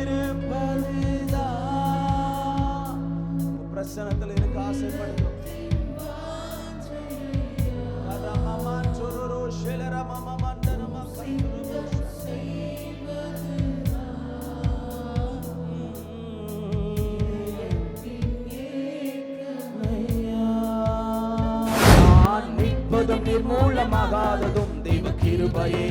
இருப்பதுதான். பிரசனத்தில் இருக்க ஆசைப்படுகிறோம். நிர்மூலமாகாததும் தெய்வ கிருபையே.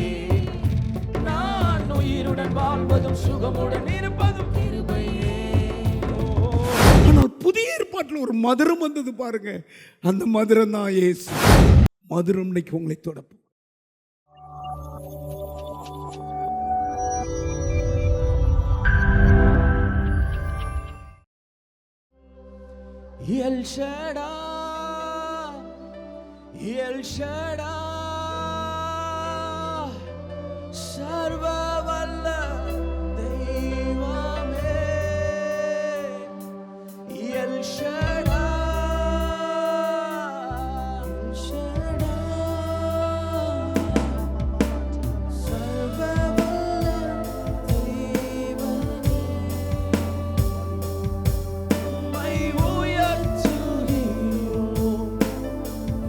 நான் உயிருடன் வாழ்வதும் சுகமுடன் இருப்பதும் கிருபையே. ஆனால் புதிய ஏற்பாட்டில் ஒரு மதுரம் வந்தது பாருங்க. அந்த மதுரம் தான் இயேசு. மதுரம் இன்னைக்கு உங்களை தொடப்போம். எல் ஷடாய், எல் ஷடாய், சர்வ வல்ல தெய்வமே. எல் ஷடாய், சர்வ வல்ல தெய்வமே. மை உயர்த்துகிறோம்,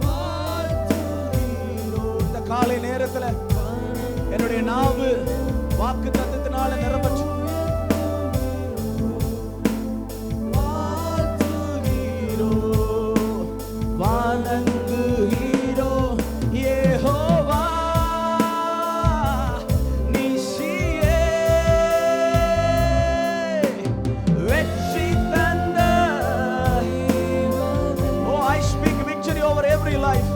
வாழ்த்துகிறோம். இந்த காலை நேரத்துல என்னுடைய நாவு வாக்கு தத்தத்தினால நிரம்பச்சு. வாழ்த்துகிறோம், வணங்குகிறோம் யெகோவா நீசியே. வெற்றி தந்த Oh, I speak victory over every life.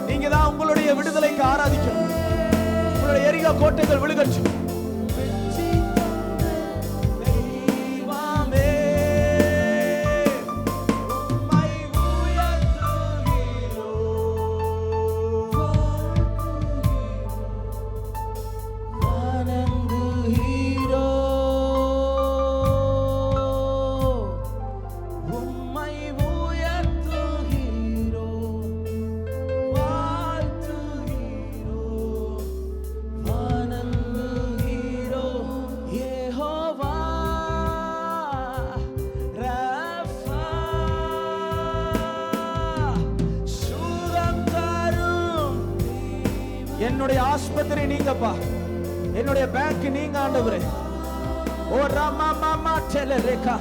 நீங்க தான் உங்களுடைய விடுதலைக்கு ஆராதிக்கணும். உங்களுடைய எரிகா கோட்டைகள் விழுகச்சு. தெய்வமே, உம்மை உயர்த்துகிறோம், வணங்குகிறோம், உம்மை உயர்த்துகிறோம், வாழ்த்துகிறோம், வணங்குகிறோம் யெகோவா ரஃபா. சுகம் தரும் என்னுடைய ஆஸ்பத்திரி நீங்கப்பா, என்னுடைய பேங்க் நீங்க ஆண்டவரே. ஓ ராமா மாமா டெலரேகா.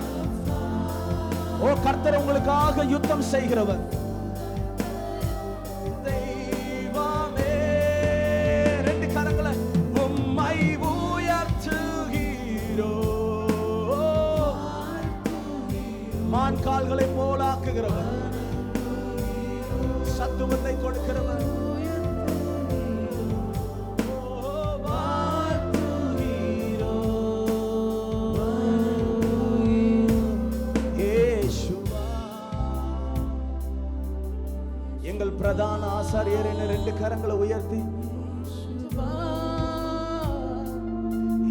ஓ கர்த்தர் உங்களுக்காக யுத்தம் செய்கிறவர். தெய்வமே, ரெண்டு கரங்களை உம்மை உயர்த்துகிறோம், மான் கால்களை போலாக்குகிறவர், சத்துவத்தை கொடுக்கிறவர். எங்கள் பிரதான ஆசாரியர் என ரெண்டு கரங்களை உயர்த்தி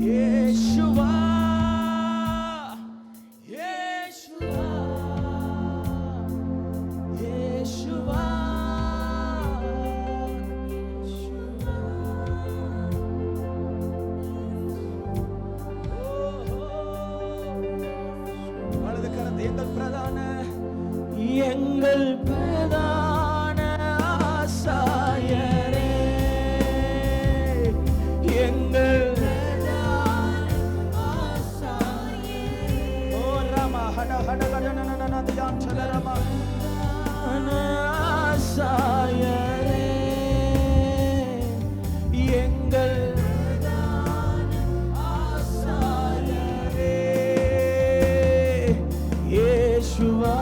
இயேசுவா, இயேசுவா, இயேசுவா, வலது கரத்தை எங்கள் பிரதான, எங்கள் பிரதான ஆசாரியரே, எங்கள் பிரதான ஆசாரியரே. ஓ ராமா ஹட ஹட ஹட நன தியான் சல ராமா ஆசாரியரே, எங்கள் பிரதான ஆசாரியரே இயேசுவா.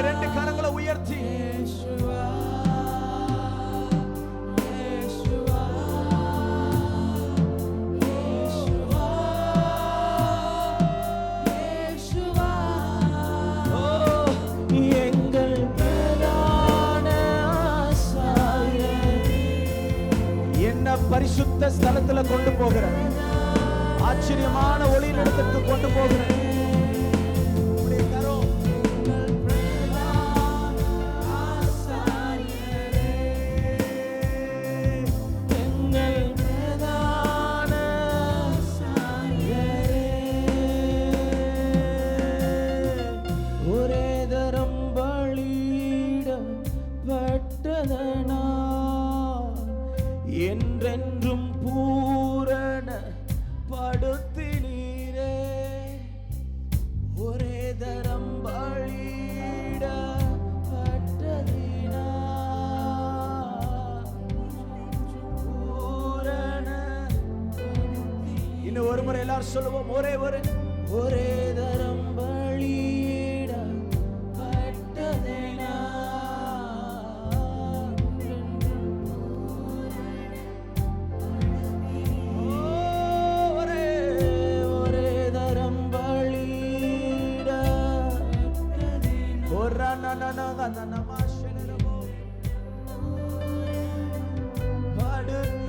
ரெண்டு கரங்களை உயர்த்தி எங்கள் பிரதான ஆசாரியரே. என்ன பரிசுத்த ஸ்தலத்துல கொண்டு போகிற, ஆச்சரியமான ஒளியிடத்திற்கு கொண்டு போகிற எல்லாரும் சொல்லுவோம். ஒரே தரம் பலியிடப்பட்டதே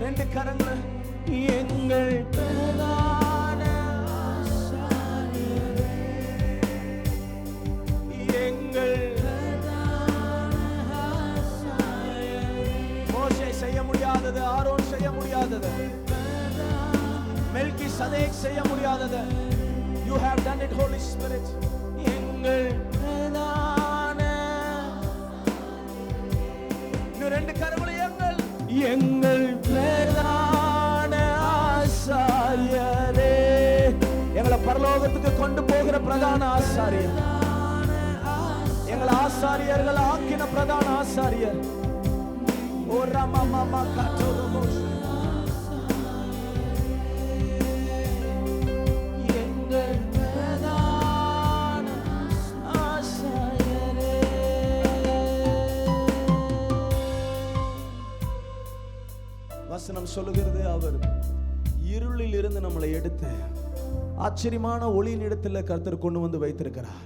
ரெண்டு கரங்கள். எங்கள் பிரதான ஆசாரியரே, எங்கள் பிரதான ஆசாரியரே. மோசே செய்ய முடியாதது, ஆரோன் செய்ய முடியாதது, மெல்கிசதேக் செய்ய முடியாதது, you have done it, Holy Spirit. எங்கள் பிரதான, இன்னும் ரெண்டு கரங்களை. எங்கள் பிரதான ஆசாரியரே, எங்களை பரலோகத்துக்கு கொண்டு போகிற பிரதான ஆசாரியர், எங்களை ஆசாரியர்கள் ஆக்கின பிரதான ஆசாரியர். ஓ ராமா மாமா காட்டோரமோ, எங்கள் பிரதான ஆசாரியரே. வசனம் சொல்லுகிறது, அவர் இருளில் இருந்து நம்மளை எடுத்து ஆச்சரியமான ஒளியின் இடத்துல கர்த்தர் கொண்டு வந்து வைத்திருக்கிறார்.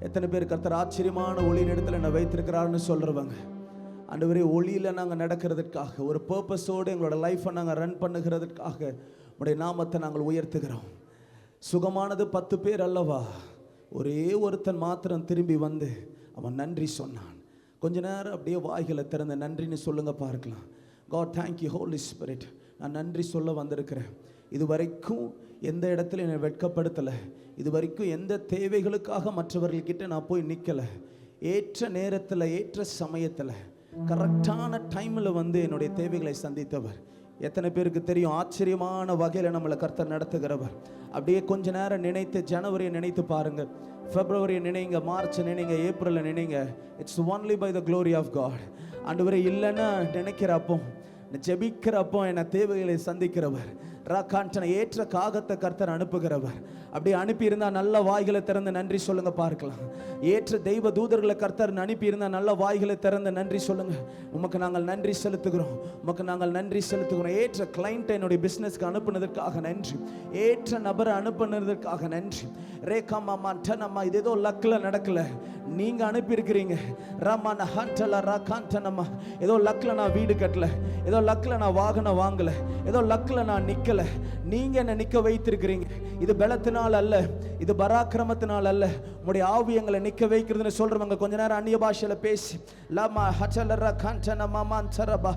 எத்தனை பேர் கர்த்தர் ஆச்சரியமான ஒளியின் இடத்துல என்ன வைத்திருக்கிறார்னு சொல்றவங்க? ஆண்டவரே, ஒளியில் நாங்கள் நடக்கிறதுக்காக, ஒரு பர்பஸோடு எங்களோட லைஃப்பை நாங்கள் ரன் பண்ணுகிறதுக்காக உடைய நாமத்தை நாங்கள் உயர்த்துகிறோம். சுகமானது 10 பேர் அல்லவா, ஒரே ஒருத்தன் மாத்திரம் திரும்பி வந்து அவன் நன்றி சொன்னான். கொஞ்ச நேரம் அப்படியே வாய்களை திறந்த நன்றின்னு சொல்லுங்க பார்க்கலாம். God, thank you, Holy Spirit. நான் நன்றி சொல்ல வந்திருக்கிறேன். இது வரைக்கும் எந்த இடத்துல என்னை வெட்கப்படுத்தலை, இது வரைக்கும் எந்த தேவைகளுக்காக மற்றவர்கள்கிட்ட நான் போய் நிற்கலை. ஏற்ற நேரத்தில், ஏற்ற சமயத்தில், கரெக்டான டைமில் வந்து என்னுடைய தேவைகளை சந்தித்தவர். எத்தனை பேருக்கு தெரியும் ஆச்சரியமான வகையில் நம்மளை கர்த்தர் நடத்துகிறவர். அப்படியே கொஞ்ச நேரம் நினைத்து, ஜனவரியை நினைத்து பாருங்க, பிப்ரவரியை நினைங்க, மார்ச் நினைங்க, ஏப்ரலை நினைங்க. It's only by the glory of God. ஆண்டவரே, இல்லைன்னா நினைக்கிறப்போ, ஜெபிக்கிறப்போ என்னை தேவைகளை சந்திக்கிறவர். ராகாண்டனை ஏற்ற காகத்தை கர்த்தர் அனுப்புகிறவர். அப்படி அனுப்பியிருந்தால் நல்ல வாய்களை திறந்து நன்றி சொல்லுங்க பார்க்கலாம். ஏற்ற தெய்வ தூதர்களை கர்த்தர் அனுப்பியிருந்தால் நல்ல வாய்களை திறந்து நன்றி சொல்லுங்க. உமக்கு நாங்கள் நன்றி செலுத்துகிறோம், உமக்கு நாங்கள் நன்றி செலுத்துகிறோம். ஏற்ற கிளைண்ட்டை என்னுடைய பிஸ்னஸ்க்கு அனுப்புனதற்காக நன்றி, ஏற்ற நபரை அனுப்புனதற்காக நன்றி. ரேகாமா மாட்டனம்மா, இது ஏதோ லக்கில் நடக்கல, நீங்க அனுப்பியிருக்கிறீங்க. ராமான ஹண்டல ராகாண்டனம்மா, ஏதோ லக்கில் நான் வீடு கட்டல, ஏதோ லக்கில் நான் வாகனம் வாங்கல, ஏதோ லக்கில் நான் நிற்கல, நீங்க என்ன நிற்க வைத்திருக்கிறீங்க. இது பலத்தினால் அல்ல, இது பராக்கிரமத்தினால் அல்ல, உங்களுடைய ஆவியங்களை நிற்க வைக்கிறதுன்னு சொல்றவங்க கொஞ்ச நேரம் அந்நிய பாஷையில பேசி, லாமா ஹச்சலரா காண்டனமா மான்சரபா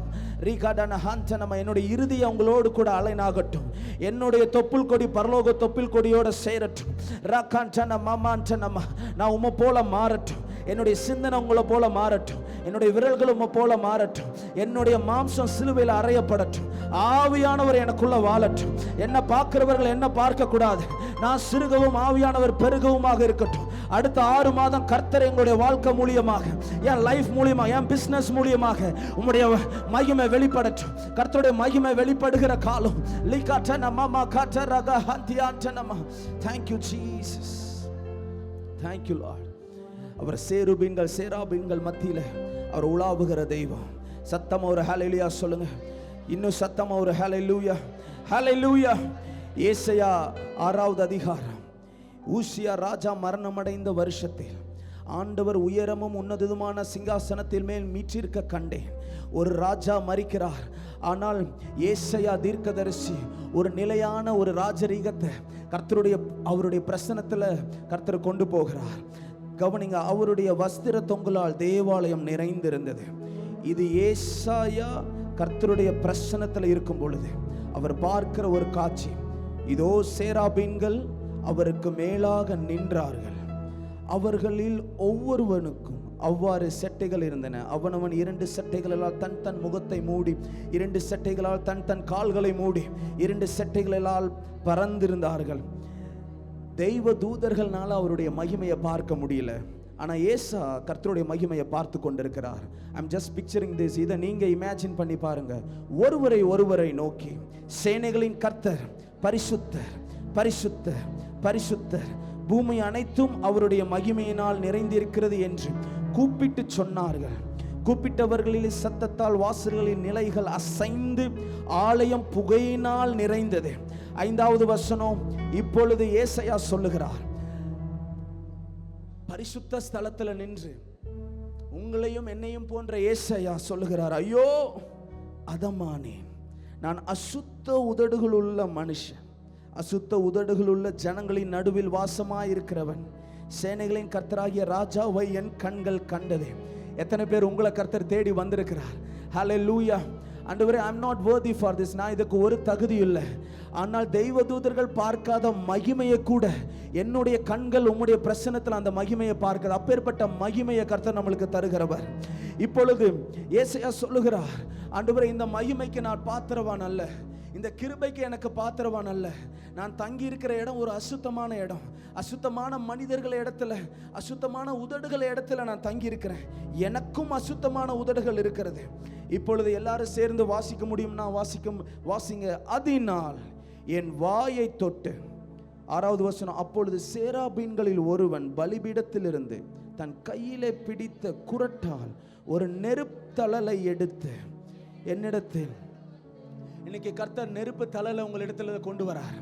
ரீகாடன ஹாண்டனமா, என்னுடைய இறுதியை உங்களோடு கூட அலைனாகட்டும், என்னுடைய தொப்புள் கொடி பரலோக தொப்புள் கொடியோட சேரட்டும். ராகாண்டன மாமாண்டனமா, நான் உம்மை போல மாறட்டும், என்னுடைய சிந்தனை உங்களை போல மாறட்டும், என்னுடைய விரல்கள் உம்மை போல மாறட்டும், என்னுடைய மாம்சம் சிலுவையில் அறையப்படட்டும், ஆவியானவர் எனக்குள்ள வாழட்டும். என்ன பார்க்கிறவர்கள் என்ன பார்க்க கூடாது, நான் சிறுகவும் ஆவியானவர் பெருகவுமாக இருக்கட்டும். அடுத்த 6 மாதம் கர்த்தர் எங்களுடைய வாழ்க்கை மூலியமாக, என் லைஃப் மூலியமாக, என் பிசினஸ் மூலியமாக உம்முடைய மகிமை வெளிப்படட்டும். கர்த்தருடைய மகிமை வெளிப்படுகிற காலம். Thank you Jesus, thank you Lord. அவர் சேருபீன்கள் சேராபீன்கள் மத்தியில் அவர் உலாவுகிற தெய்வம். சத்தமா ஒரு ஹல்லேலூயா சொல்லுங்க, இன்னும் சத்தமா ஒரு ஹல்லேலூயா, ஹல்லேலூயா. ஏசாயா 6வது அதிகாரம். ஊசியா ராஜா மரணமடைந்த வருஷத்தில் ஆண்டவர் உயரமும் உன்னதமான சிங்காசனத்தில் மேல் மீற்றிருக்க கண்டேன். ஒரு ராஜா மரிக்கிறார், ஆனால் ஏசாயா தீர்க்கதரிசி ஒரு நிலையான ஒரு ராஜரீகத்தை அவருடைய பிரசன்னத்தில் கர்த்தர் கொண்டு போகிறார். கவனிங்க, அவருடைய வஸ்திர தொங்கலால் தேவாலயம் நிறைந்திருந்தது. இது ஏசாயா கர்த்தருடைய பிரசன்னத்தில் இருக்கும் பொழுது அவர் பார்க்கிற ஒரு காட்சி. இதோ சேராபீன்கள் அவருக்கு மேலாக நின்றார்கள், அவர்களில் ஒவ்வொருவனுக்கும் அவ்வாறு செட்டைகள் இருந்தன. அவனவன் 2 செட்டைகளால் தன் தன் முகத்தை மூடி, 2 செட்டைகளால் தன் தன் கால்களை மூடி, 2 செட்டைகளால் பறந்திருந்தார்கள். தெய்வ தூதர்களால் அவருடைய மகிமையை பார்க்க முடியல, ஆனா ஏசா கர்த்தருடைய மகிமையை பார்த்து கொண்டிருக்கிறார். I'm just picturing this. இதை நீங்க இமேஜின் பண்ணி பாருங்க. ஒருவரை நோக்கி சேனைகளின் கர்த்தர் பரிசுத்தர் பரிசுத்தர் பரிசுத்தர், பூமி அனைத்தும் அவருடைய மகிமையினால் நிறைந்திருக்கிறது என்று கூப்பிட்டு சொன்னார்கள். கூப்பிட்டவர்களில் சத்தத்தால் வாசல்களின் நிலைகள் அசைந்து ஆலயம் புகையினால் நிறைந்தது. 5வது வசனம், இப்பொழுது ஏசாயா சொல்லுகிறார், பரிசுத்த ஸ்தலத்தில் நின்று உங்களையும் என்னையும் போன்ற ஏசாயா சொல்லுகிறார், ஐயோ அதமானேன், நான் அசுத்த உதடுகள் உள்ள மனுஷன், அசுத்த உதடுகள் உள்ள ஜனங்களின் நடுவில் வாசமாயிருக்கிறவன், சேனைகளின் கர்த்தராகிய ராஜாவை என் கண்கள் கண்டதே. எத்தனை பேர் உங்களை கர்த்தர் தேடி வந்திருக்கிறார்? ஹல்லேலூயா. ஆண்டவரே, I am not worthy for this, நான் இதுக்கு ஒரு தகுதி இல்லை, ஆனால் தெய்வ தூதர்கள் பார்க்காத மகிமையை கூட என்னுடைய கண்கள் உம்முடைய பிரசன்னத்தில் அந்த மகிமையை பார்க்கிறது. அப்பேற்பட்ட மகிமையை கர்த்தர் நம்மளுக்கு தருகிறவர். இப்பொழுது ஏசாயா சொல்லுகிறார், ஆண்டவரே, இந்த மகிமைக்கு நான் பாத்திரவான் அல்ல, இந்த கிருபைக்கு எனக்கு பாத்திரவான் அல்ல. நான் தங்கி இருக்கிற இடம் ஒரு அசுத்தமான இடம், அசுத்தமான மனிதர்கள் இடத்துல, அசுத்தமான உதடுகள் இடத்துல நான் தங்கி இருக்கிறேன். எனக்கும் அசுத்தமான உதடுகள் இருக்கிறது. இப்பொழுது எல்லாரும் சேர்ந்து வாசிக்க முடியும்னா வாசிங்க. அதனால் என் வாயை தொட்டு, 6வது வசனம், அப்பொழுது சேராபீன்களில் ஒருவன் பலிபீடத்திலிருந்து தன் கையிலே பிடித்த குறட்டால் ஒரு நெருப்புத்தழலை எடுத்து என்னிடத்தில், இன்னைக்கு கர்த்தர் நெருப்பு தழலை உங்களிடத்துல கொண்டு வரார்.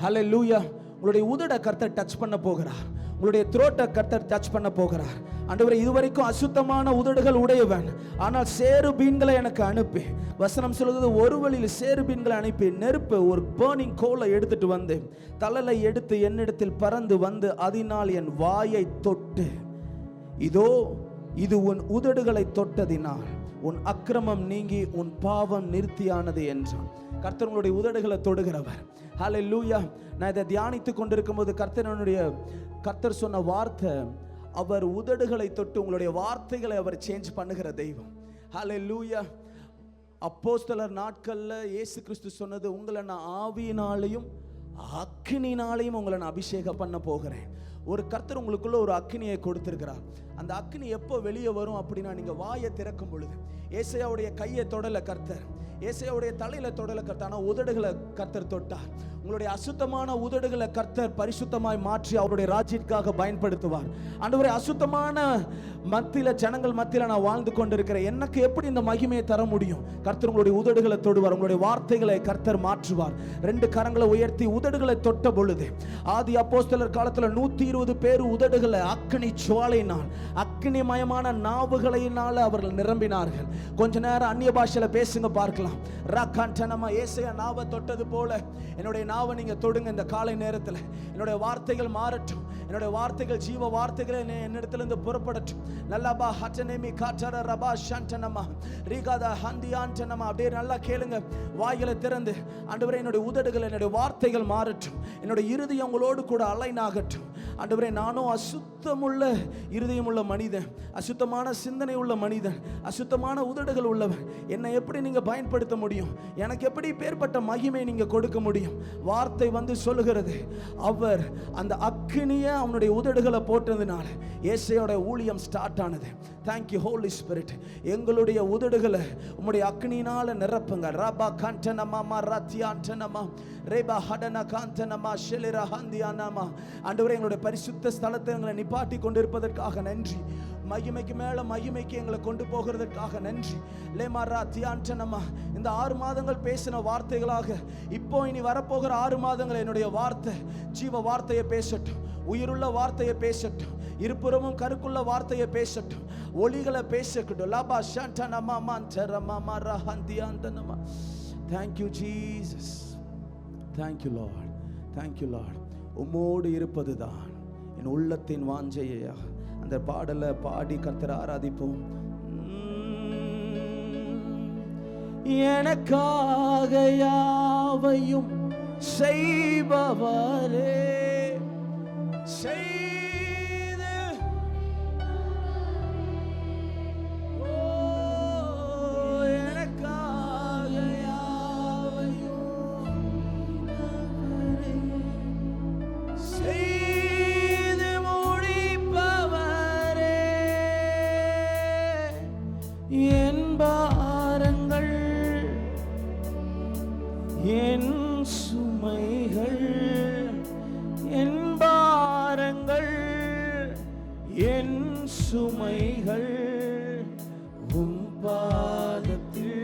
ஹல்லேலூயா. உங்களுடைய உதட கர்த்தர் டச் பண்ண போகிறார், உங்களுடைய த்ரோட்டை கர்த்தர் டச் பண்ண போகிறார். ஆண்டவரே, இதுவரைக்கும் அசுத்தமான உதடுகள் உடையவன், ஆனால் சேரு பீன்களை எனக்கு அனுப்பி, வசனம் சொல்லுது, ஒரு வழியில் சேரு பீன்களை அனுப்பி நெருப்பு, ஒரு பர்னிங் கோலை எடுத்துட்டு வந்து தழலை எடுத்து என்னிடத்தில் பறந்து வந்து அதனால் என் வாயை தொட்டு, இதோ இது உன் உதடுகளை தொட்டதினால் உன் அக்கிரமம் நீங்கி உன் பாவம் நிறுத்தியானது என்றான். கர்த்தர் உங்களுடைய உதடுகளை தொடுகிறவர். ஹல்லேலூயா. நான் இதை தியானித்து கொண்டிருக்கும் போது கர்த்தர் சொன்ன வார்த்தை, அவர் உதடுகளை தொட்டு உங்களுடைய வார்த்தைகளை அவர் சேஞ்ச் பண்ணுகிற தெய்வம். ஹல்லேலூயா. அப்போஸ்தலர் நாட்கள்ல இயேசு கிறிஸ்து சொன்னது, உங்களை நான் ஆவியினாலையும் அக்கினினாலையும் உங்களை நான் அபிஷேகம் பண்ண போகிறேன். ஒரு கர்த்தர் உங்களுக்குள்ள ஒரு அக்கினியை கொடுத்திருக்கிறார். அந்த அக்கினி எப்போ வெளியே வரும் அப்படின்னா, நீங்க வாயை திறக்கும் பொழுது. ஏசாயாவுடைய கையை தொடல கர்த்தர், ஏசாயாவுடைய தலையில தொடல கர்த்தர், ஆனால் உதடுகளை கர்த்தர் தொட்டார். உங்களுடைய அசுத்தமான உதடுகளை கர்த்தர் பரிசுத்தமாய் மாற்றி அவருடைய ராஜ்யத்திற்காக பயன்படுத்துவார். ஆண்டவரே, அசுத்தமான மத்தியில, ஜனங்கள் மத்தியில நான் வாழ்ந்து கொண்டிருக்கிறேன், எனக்கு எப்படி இந்த மகிமையை தர முடியும்? கர்த்தர் உங்களுடைய உதடுகளை தொடுவார், உங்களுடைய வார்த்தைகளை கர்த்தர் மாற்றுவார். 2 கரங்களை உயர்த்தி உதடுகளை தொட்ட பொழுது, ஆதி அப்போஸ்தலர் காலத்துல 120 பேர் உதடுகளை அக்கினி ஜுவாலையினால், அக்கினிமயமான நாவுகளினால அவர்கள் நிரம்பினார்கள். கொஞ்ச நேரம் அந்நிய பாஷையில பேசுங்க பார்க்கலாம். ராகாண்டனமா, ஏசாயா நாவை தொட்டது போல என்னுடைய நாவை நீங்க தொடுங்க இந்த காலை நேரத்தில். என்னுடைய வார்த்தைகள் மாறட்டும், என்னுடைய வார்த்தைகள் ஜீவ வார்த்தைகளை என்னிடத்திலிருந்து புறப்படட்டும். நல்லாபா ஹட்டனேமி காட்டர ரபா ஷண்டனமா ரீகாதா ஹந்தியாண்டனமா. அப்படியே நல்லா கேளுங்க, வாய்களை திறந்து, ஆண்டவரே, என்னுடைய உதடுகள், என்னுடைய வார்த்தைகள் மாறட்டும், என்னுடைய இருதயம் உங்களோடு கூட அலைன் ஆகட்டும். ஆண்டவரே, நானும் அசுத்தமுள்ள இருதயமுள்ள மனிதன், அசுத்தமான சிந்தனை உள்ள மனிதன், அசுத்தமான உதடுகள் உள்ளவன். என்னை எப்படி நீங்க பயன்படுத்த முடியும்? எனக்கு எப்படி பேர்பட்ட மகிமை நீங்க கொடுக்க முடியும்? வார்த்தை வந்து சொல்லுகிறது, அவர் அந்த அக்கினியை அவனுடைய உதடுகளை போட்டதுனால ஏசாயாவோட ஊழியம் ஸ்டார்ட் ஆனது. Thank you holy spirit. எங்களுடைய உதடுகளை உம்முடைய அக்னியினால நிரப்புங்க. ரபா கண்டனமா மரத்தியாண்டனமா ரேபா ஹடன காந்தனமா ஷெலிரா ஹந்தியானமா. ஆண்டவரே, எங்களுடைய பரிசுத்த ஸ்தலத்தை எங்களை நிப்பாட்டி கொண்டிருப்பதற்காக நன்றி. மகிமைக்கு மேல மகிமைக்கு எங்களை கொண்டு போகிறதுக்காக நன்றி. லேமாரா தியாண்டனமா. இந்த 6 மாதங்கள் பேசின வார்த்தைகளாக இப்போ இனி வரப்போகிற 6 மாதங்கள் என்னுடைய வார்த்தை ஜீவ வார்த்தையை பேசட்டும், உயிருள்ள வார்த்தையை பேசட்டும், இருபுறமும் கருக்குள்ள வார்த்தையை பேசட்டும், ஒளிகளை பேசட்டும். Lava ஷண்டனமா மாந்தரமா மரஹந்தியாந்தனமா. Thank you Jesus. Thank you Lord. Thank you Lord. உம்மோடு இருப்பதுதான் என் உள்ளத்தின் வாஞ்சையா. அந்த பாடலை பாடி கர்த்தரை ஆராதிப்போம். எனக்காக யாவையும் செய்பவரே, செய்து எனக்காக யாவையும் செய்து முடிப்பவரே, என் பாரங்கள் என் சுமைகள் என் சுமைகள் உம் பாதத்தில்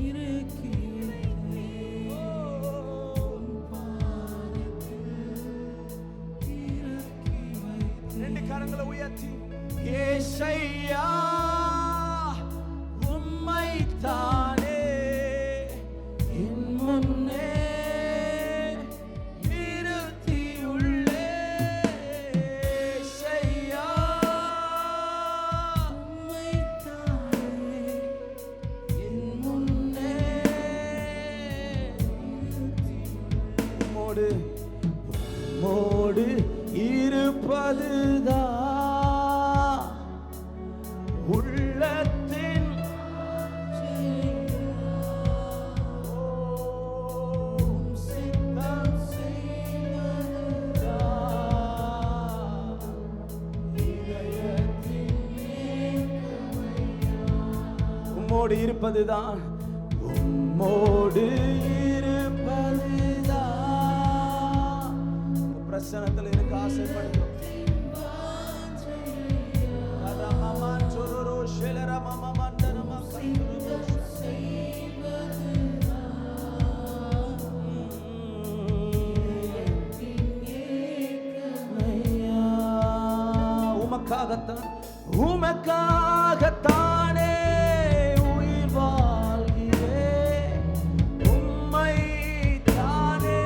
இறக்கி வைத்தேன். உம் பாதத்தில் இறக்கி வைத்தேன். ரெண்டு கரங்களை உயர்த்தி ஏசையா உம்மைத்தானே என் முன்னே மோடு இருப்பதுதான் உள்ளத்தின் சித்தம் செய்வதுதான் இதயத்தின் உம்மோடு இருப்பதுதான் உம்மோடு பிரசனத்தில் இருக்க ஆசைப்படுகிறோம். உமக்காகத்தான் உமக்காகத்தானே உயிர் வாழ்கிறேன். உம்மை தானே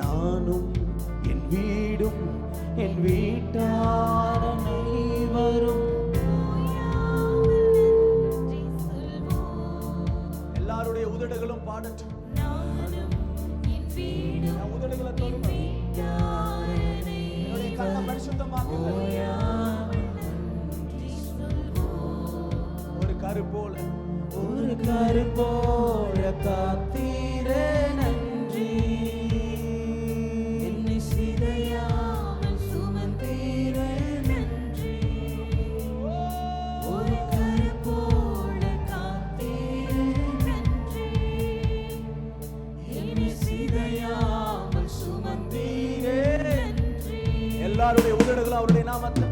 நானும் என் வீடும் என் வீட்டார் அனைவரும் எல்லாருடைய உதடுகளும் பாடட்டும். உதடுகளை தொடுங்க. என்னுடைய கண்ணை பரிசுத்தமாக்குங்க. ஒரு கரு போல காத்தீரே நன்றி. என்னை சிதையாமல் சுமந்தீரே நன்றி. ஒரு கரு போல காத்தீரே நன்றி. என்னை சிதையாமல் சுமந்தீரே நன்றி. எல்லாருடைய உதடுகளும் அவருடைய நாமத்தை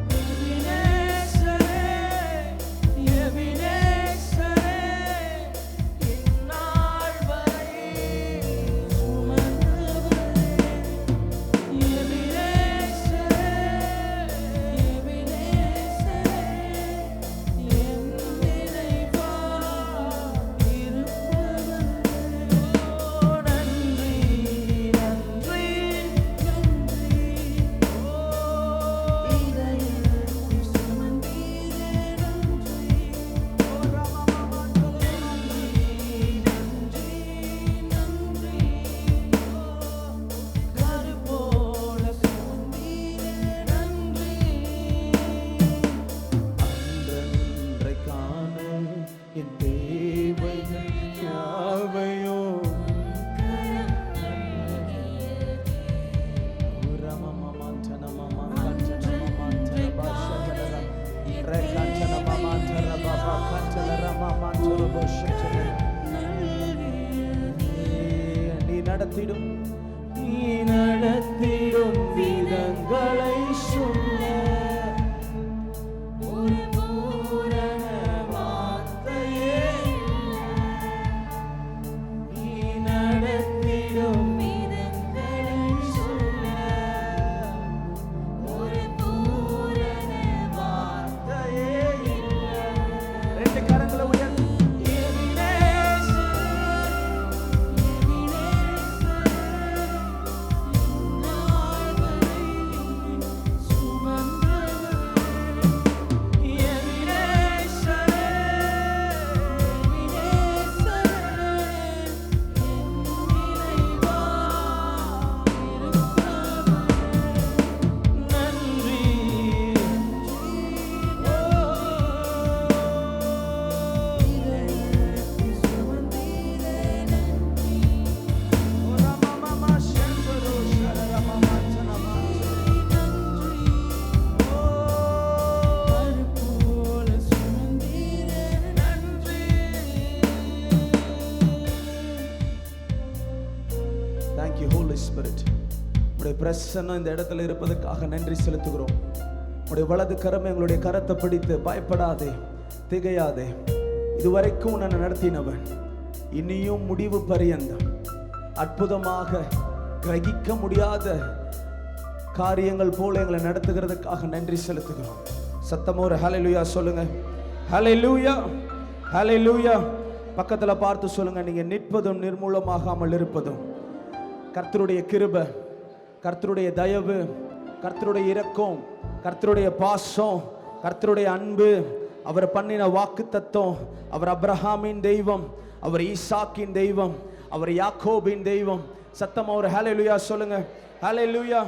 நீ நடத்திடும் விதங்களை சொல்ல ஒரு பூரண வார்த்தையே நீ நடத்திடும் விதங்களை சொல்ல ஒரு பூரண வார்த்தையே ரெண்டு கரங்களை உயர்த்தி உடைய பிரசன்னம் இந்த இடத்துல இருப்பதற்காக நன்றி செலுத்துகிறோம். உடைய வலது கரம் எங்களுடைய கரத்தை பிடித்து பயப்படாதே, திகையாதே, இதுவரைக்கும் உன்னை நடத்தினவன் இனியும் முடிவு பரியந்தம் அற்புதமாக கிரகிக்க முடியாத காரியங்கள் போல எங்களை நடத்துகிறதுக்காக நன்றி செலுத்துகிறோம். சத்தமா ஒரு ஹல்லேலூயா சொல்லுங்க. ஹல்லேலூயா, ஹல்லேலூயா. பக்கத்துல பார்த்து சொல்லுங்க, நீங்க நிற்பதும் நிர்மூலமாகாமல் இருப்பதும் கர்த்தருடைய கிருபை, கர்த்தருடைய தயவு, கர்த்தருடைய இரக்கம், கர்த்தருடைய பாசம், கர்த்தருடைய அன்பு, அவர் பண்ணின வாக்குத்தத்தம், அவர் அப்ரஹாமின் தெய்வம், அவர் ஈசாக்கின் தெய்வம், அவர் யாக்கோபின் தெய்வம். சத்தமா ஒரு ஹல்லேலூயா சொல்லுங்க. ஹல்லேலூயா.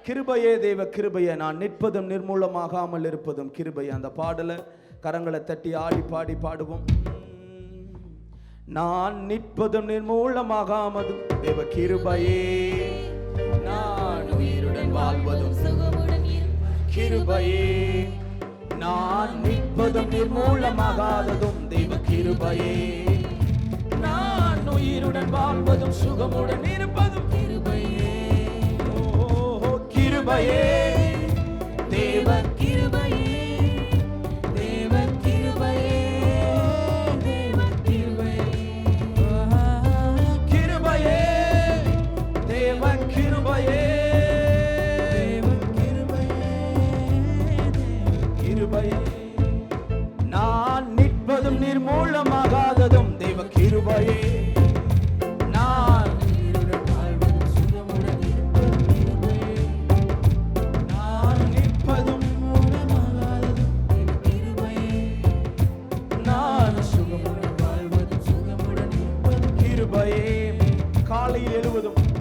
கிருபையே தேவ கிருபையே, நான் நிற்பதும் நிர்மூலமாகாமல் இருப்பதும் கிருபையே. அந்த பாடலை கரங்களை தட்டி ஆடி பாடி பாடுவோம். நான் நிற்பதும் நிர்மூலமாகாமதும் தேவ கிருபையே, நான் உயிருடன் வாழ்வதும் கிருபையே, நான் நிற்பதும் நிர்மூலமாகாததும் தேவ கிருபையே, நான் உயிருடன் வாழ்வதும் சுகமுடன் இருப்பதும் கிருபையே. கிருபையே தேவ கிருபையே, தேவ கிருபையே, தேவ கிருபையே, கிருபையே தேவ கிருபையே, தேவ கிருபையே, கிருபையே. நான் நிற்பதும் நிர்மூலமாகாததும் தேவ கிருபையே, நான்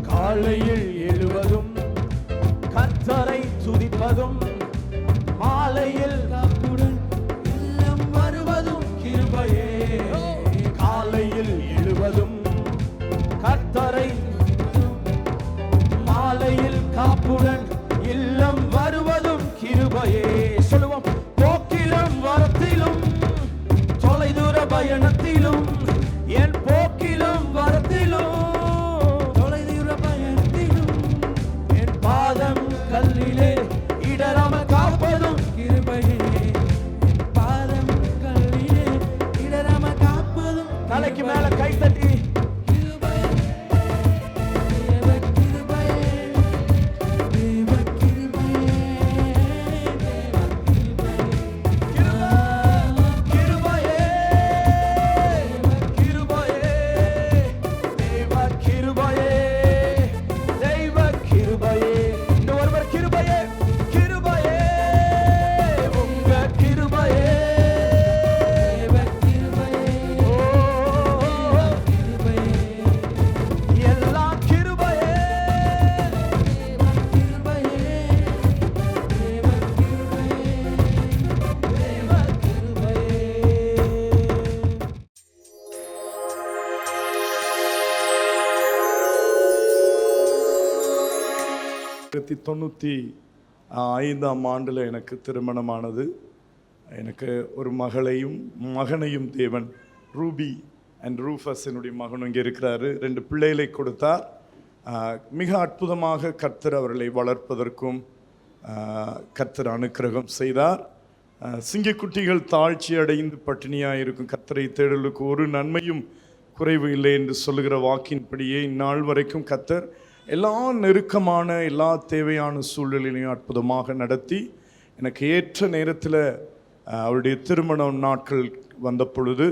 காலையில் எழுவதும் கர்த்தரை துதிப்பதும், மாலையில் காப்புடன் இல்லம் வருவதும் கிருபையே. காலையில் எழுவதும் கர்த்தரை, மாலையில் காப்புடன் இல்லம் வருவதும் கிருபையே. சொல்லுவோம். போக்கிலும் வரத்திலும் தொலைதூர பயணத்திலும், என் போக்கிலும் வரத்திலும் கல்லிலே இடராம காப்பதும் கிருபையே, பாதம் கல்லிலே இடராம காப்பதும். தலைக்கு மேல கை தட்டி ஆண்டில் எனக்கு திருமணமானது. எனக்கு ஒரு மகளையும் மகனையும் தேவன், ரூபி அண்ட் ரூஃபஸ் என்னுடைய மகனும் இங்கே இருக்கிறாரு. 2 பிள்ளைகளை கொடுத்தார். மிக அற்புதமாக கர்த்தர் அவர்களை வளர்ப்பதற்கும் கர்த்தர் அனுக்கிரகம் செய்தார். சிங்கக்குட்டிகள் தாழ்ச்சி அடைந்து பட்டினியாக இருக்கும் கர்த்தரை தேடலுக்கு ஒரு நன்மையும் குறைவு இல்லை என்று சொல்லுகிற வாக்கின்படியே இந்நாள் வரைக்கும் கர்த்தர் எல்லா நெருக்கமான எல்லா தேவையான சூழ்நிலையிலையும் அற்புதமாக நடத்தி, எனக்கு ஏற்ற நேரத்தில் அவருடைய திருமண நாட்கள் வந்த பொழுது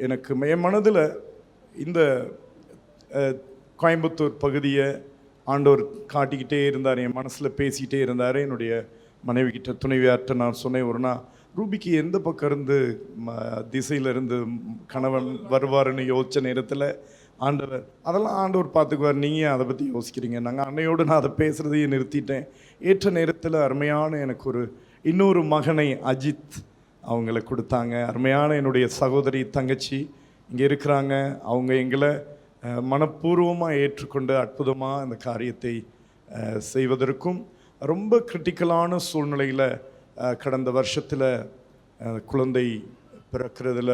எனக்கு என் மனதில் இந்த கோயம்புத்தூர் பகுதியை ஆண்டவர் காட்டிக்கிட்டே இருந்தார், என் மனசில் பேசிக்கிட்டே இருந்தார். என்னுடைய மனைவி கிட்ட, துணைவியார்கிட்ட நான் சொன்னேன், ஒரு நாள் ரூபிக்கு எந்த பக்கம் இருந்து திசையிலிருந்து கணவன் வருவாருன்னு யோசித்த நேரத்தில் ஆண்டவர், அதெல்லாம் ஆண்டவர் பார்த்துக்குவார், நீங்கள் அதை பற்றி யோசிக்கிறீங்க. நாங்கள் அன்னையோடு நான் அதை பேசுகிறதையே நிறுத்திட்டேன். ஏற்ற நேரத்தில் அருமையான எனக்கு இன்னொரு மகனை அஜித் அவங்கள கொடுத்தாங்க. அருமையான என்னுடைய சகோதரி தங்கச்சி இங்கே இருக்கிறாங்க. அவங்க எங்களை மனப்பூர்வமாக ஏற்றுக்கொண்டு அற்புதமாக இந்த காரியத்தை செய்வதற்கும், ரொம்ப கிரிட்டிக்கலான சூழ்நிலையில் கடந்த வருஷத்தில் குழந்தை பிறக்கிறதுல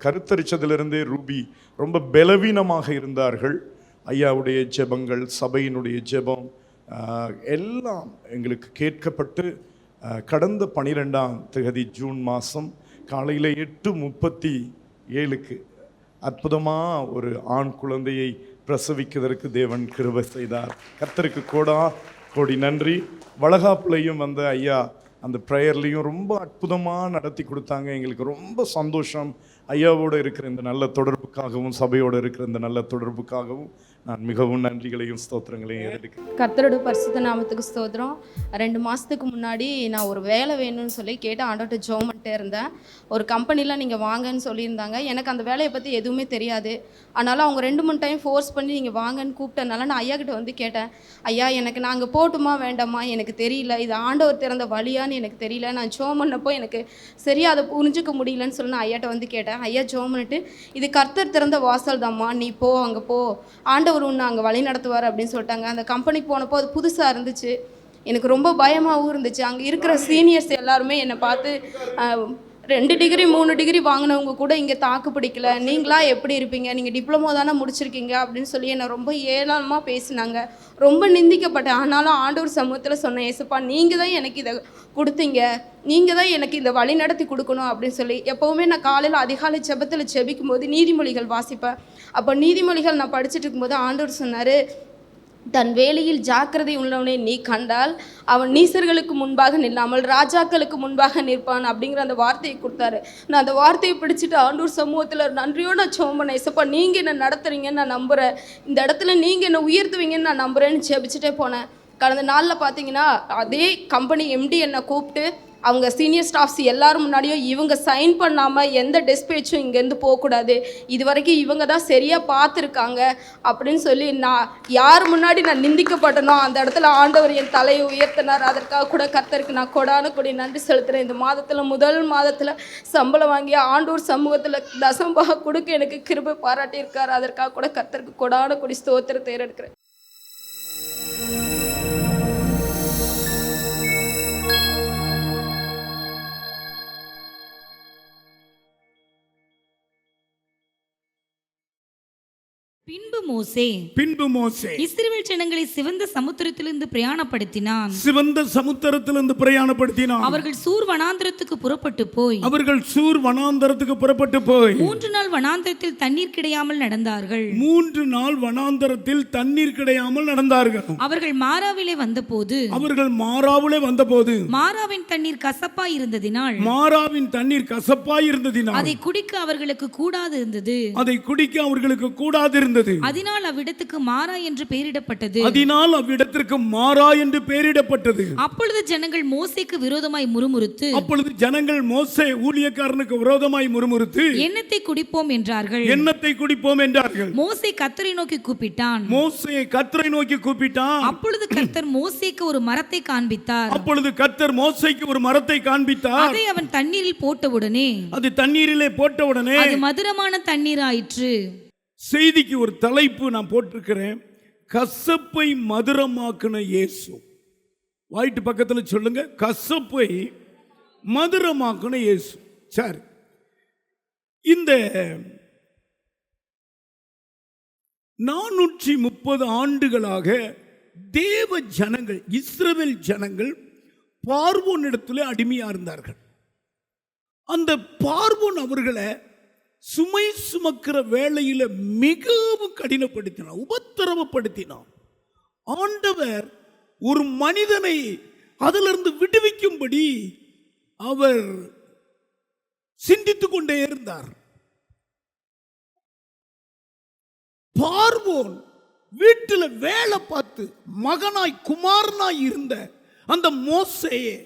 கருத்தரிச்சதிலிருந்தே ரூபி ரொம்ப பலவீனமாக இருந்தார்கள். ஐயாவுடைய ஜெபங்கள், சபையினுடைய ஜெபம் எல்லாம் எங்களுக்கு கேட்கப்பட்டு கடந்த 12ஆம் தேதி ஜூன் மாதம் காலையில் 8:37 அற்புதமாக ஒரு ஆண் குழந்தையை பிரசவிக்கிறதற்கு தேவன் கிருபை செய்தார். கர்த்தருக்கு கோடி நன்றி. வளகாப்புலையும் வந்த ஐயா அந்த ப்ரேயர்லையும் ரொம்ப அற்புதமாக நடத்தி கொடுத்தாங்க. எங்களுக்கு ரொம்ப சந்தோஷம். ஐயாவோடு இருக்கிற இந்த நல்ல தொடர்புக்காகவும் சபையோடு இருக்கிற இந்த நல்ல தொடர்புக்காகவும் நான் மிகவும் நன்றிகளையும் ஸ்தோத்திரங்களையும் ஏறெடுக்கிறேன். கர்த்தரோட பரிசுத்த நாமத்துக்கு ஸ்தோத்திரம். 2 மாதத்துக்கு முன்னாடி நான் ஒரு வேலை வேணும்னு சொல்லி கேட்டு ஆண்டவர்கிட்ட ஜெபம் பண்ணிட்டே இருந்தேன். ஒரு கம்பெனியில் நீங்கள் வாங்கன்னு சொல்லியிருந்தாங்க. எனக்கு அந்த வேலையை பற்றி எதுவுமே தெரியாது. அதனால் அவங்க 2-3 டைம் ஃபோர்ஸ் பண்ணி நீங்கள் வாங்கன்னு கூப்பிட்டனால நான் ஐயா கிட்ட வந்து கேட்டேன், ஐயா எனக்கு நான் அங்கே போட்டுமா வேண்டாமா எனக்கு தெரியல, இது ஆண்டவர் திறந்த வழியான்னு எனக்கு தெரியல, நான் ஜெபம் பண்ணப்போ எனக்கு சரியாக அதை புரிஞ்சுக்க முடியலன்னு சொல்லி நான் ஐயாட்ட வந்து கேட்டேன். ஐயா ஜெபம் பண்ணிட்டு, இது கர்த்தர் திறந்த வாசல் தாம்மா, நீ போ, அங்கே போ, ஆண்டவர் உன்னை அங்கே வழி நடத்துவார் அப்படின்னு சொல்லிட்டாங்க. அந்த கம்பெனிக்கு போனப்போ அது புதுசாக இருந்துச்சு. எனக்கு ரொம்ப பயமாகவும் இருந்துச்சு. அங்கே இருக்கிற சீனியர்ஸ் எல்லாருமே என்னை பார்த்து 2 டிகிரி 3 டிகிரி வாங்கினவங்க கூட இங்கே தாக்கு பிடிக்கல, நீங்களா எப்படி இருப்பீங்க, நீங்கள் டிப்ளமோ தானே முடிச்சிருக்கீங்க அப்படின்னு சொல்லி என்னை ரொம்ப ஏளனமாக பேசினாங்க. ரொம்ப நிந்திக்கப்பட்டேன். ஆனாலும் ஆண்டவர் சமூகத்தில் சொன்னேன், ஏசப்பா நீங்கள் தான் எனக்கு இதை கொடுத்தீங்க, நீங்கள் தான் எனக்கு இந்த வழி நடத்தி கொடுக்கணும் அப்படின்னு சொல்லி. எப்போவுமே நான் காலையில் அதிகாலை ஜெபத்தில் ஜெபிக்கும் போது நீதிமொழிகள் வாசிப்பேன். அப்போ நீதிமொழிகள் நான் படிச்சுட்டு இருக்கும்போது ஆண்டவர் சொன்னார், தன் வேலையில் ஜாக்கிரதை உள்ளவனை நீ கண்டால் அவன் நீசர்களுக்கு முன்பாக நில்லாமல் ராஜாக்களுக்கு முன்பாக நிற்பான் அப்படிங்கிற அந்த வார்த்தையை கொடுத்தாரு. நான் அந்த வார்த்தையை பிடிச்சிட்டு ஆண்டூர் சமூகத்தில் நன்றியோடு நான் ஜெபம் பண்ணேன். ஏசப்பா நீங்கள் என்ன நடத்துறீங்கன்னு நான் நம்புகிறேன், இந்த இடத்துல நீங்கள் என்ன உயர்த்துவீங்கன்னு நான் நம்புகிறேன்னு ஜெபிச்சுட்டே போனேன். கடந்த நாளில் பார்த்தீங்கன்னா அதே கம்பெனி எம்டி என்னை கூப்பிட்டு அவங்க சீனியர் ஸ்டாஃப்ஸ் எல்லாரும் முன்னாடியும் இவங்க சைன் பண்ணாமல் எந்த டெஸ்பேச்சும் இங்கேருந்து போகக்கூடாது, இது வரைக்கும் இவங்க தான் சரியாக பார்த்துருக்காங்க அப்படின்னு சொல்லி நான் யார் முன்னாடி நான் நிந்திக்கப்பட்டனோ அந்த இடத்துல ஆண்டவர் என் தலையை உயர்த்தினார். அதற்காக கூட கர்த்தருக்கு நான் கொடி நன்றி செலுத்துகிறேன். இந்த மாதத்தில் முதல் மாதத்தில் சம்பளம் வாங்கி ஆண்டூர் சமூகத்தில் தசம்பாக கொடுக்க எனக்கு கிருபை பாராட்டியிருக்கார். அதற்காக கூட கர்த்தருக்கு கொடி ஸ்தோத்திரத்தை எடுக்கிறேன். பின்பு மோசே இஸ்ரவேல் ஜனங்களை சிவந்த சமுத்திரத்திலிருந்து பிரயாணப்படுத்தினான். அவர்கள் சூர் வனாந்தரத்துக்கு புறப்பட்டு போய் 3 நாள் வனாந்தரத்தில் தண்ணீர் கிடையாமல் நடந்தார்கள். 3 நாள் வனாந்தரத்தில் தண்ணீர் கிடையாமல் நடந்தார்கள். அவர்கள் மாராவிலே வந்தபோது மாராவின் தண்ணீர் கசப்பாய் இருந்ததினால் அதை குடிக்க அவர்களுக்கு கூடாது இருந்தது. அதனால் அவ்விடத்துக்கு மாரா என்று பெயரிடப்பட்டது. அப்பொழுது ஜனங்கள் மோசேக்கு விரோதமாய் மோசே ஊழியக்காரனுக்கு விரோதமாய் முறுமுறுத்து எண்ணத்தை குடிப்போம் என்றார்கள். மோசே கர்த்தரை நோக்கி கூப்பிட்டான். அப்பொழுது கர்த்தர் மோசேக்கு ஒரு மரத்தை காண்பித்தார். அதை அவன் தண்ணீரில் போட்டவுடனே அது மதுரமான தண்ணீர் ஆயிற்று. செய்திக்கு ஒரு தலைப்பு நான் போட்டிருக்கிறேன், கசப்பை மதுரமாக்குன இயேசு. வாய்ட்டு பக்கத்தில் சொல்லுங்க, கசப்பை மதுரமாக்குன இயேசு. சரி, இந்த 430 ஆண்டுகளாக தேவ ஜனங்கள், இஸ்ரவேல் ஜனங்கள் பார்வோன் இடத்துல அடிமையா இருந்தார்கள். அந்த பார்வோன் அவர்களை சுமை சுமக்கிற வேளையில மிகவும் கடினப்படுத்தினார், உபத்திரவப்படுத்தினார். ஆண்டவர் ஒரு மனிதனை அதிலிருந்து விடுவிக்கும்படி அவர் சிந்தித்துக் கொண்டே இருந்தார். பார்வோன் வீட்டில் வேலை பார்த்து மகனாய் குமாரனாய் இருந்த அந்த மோசேயை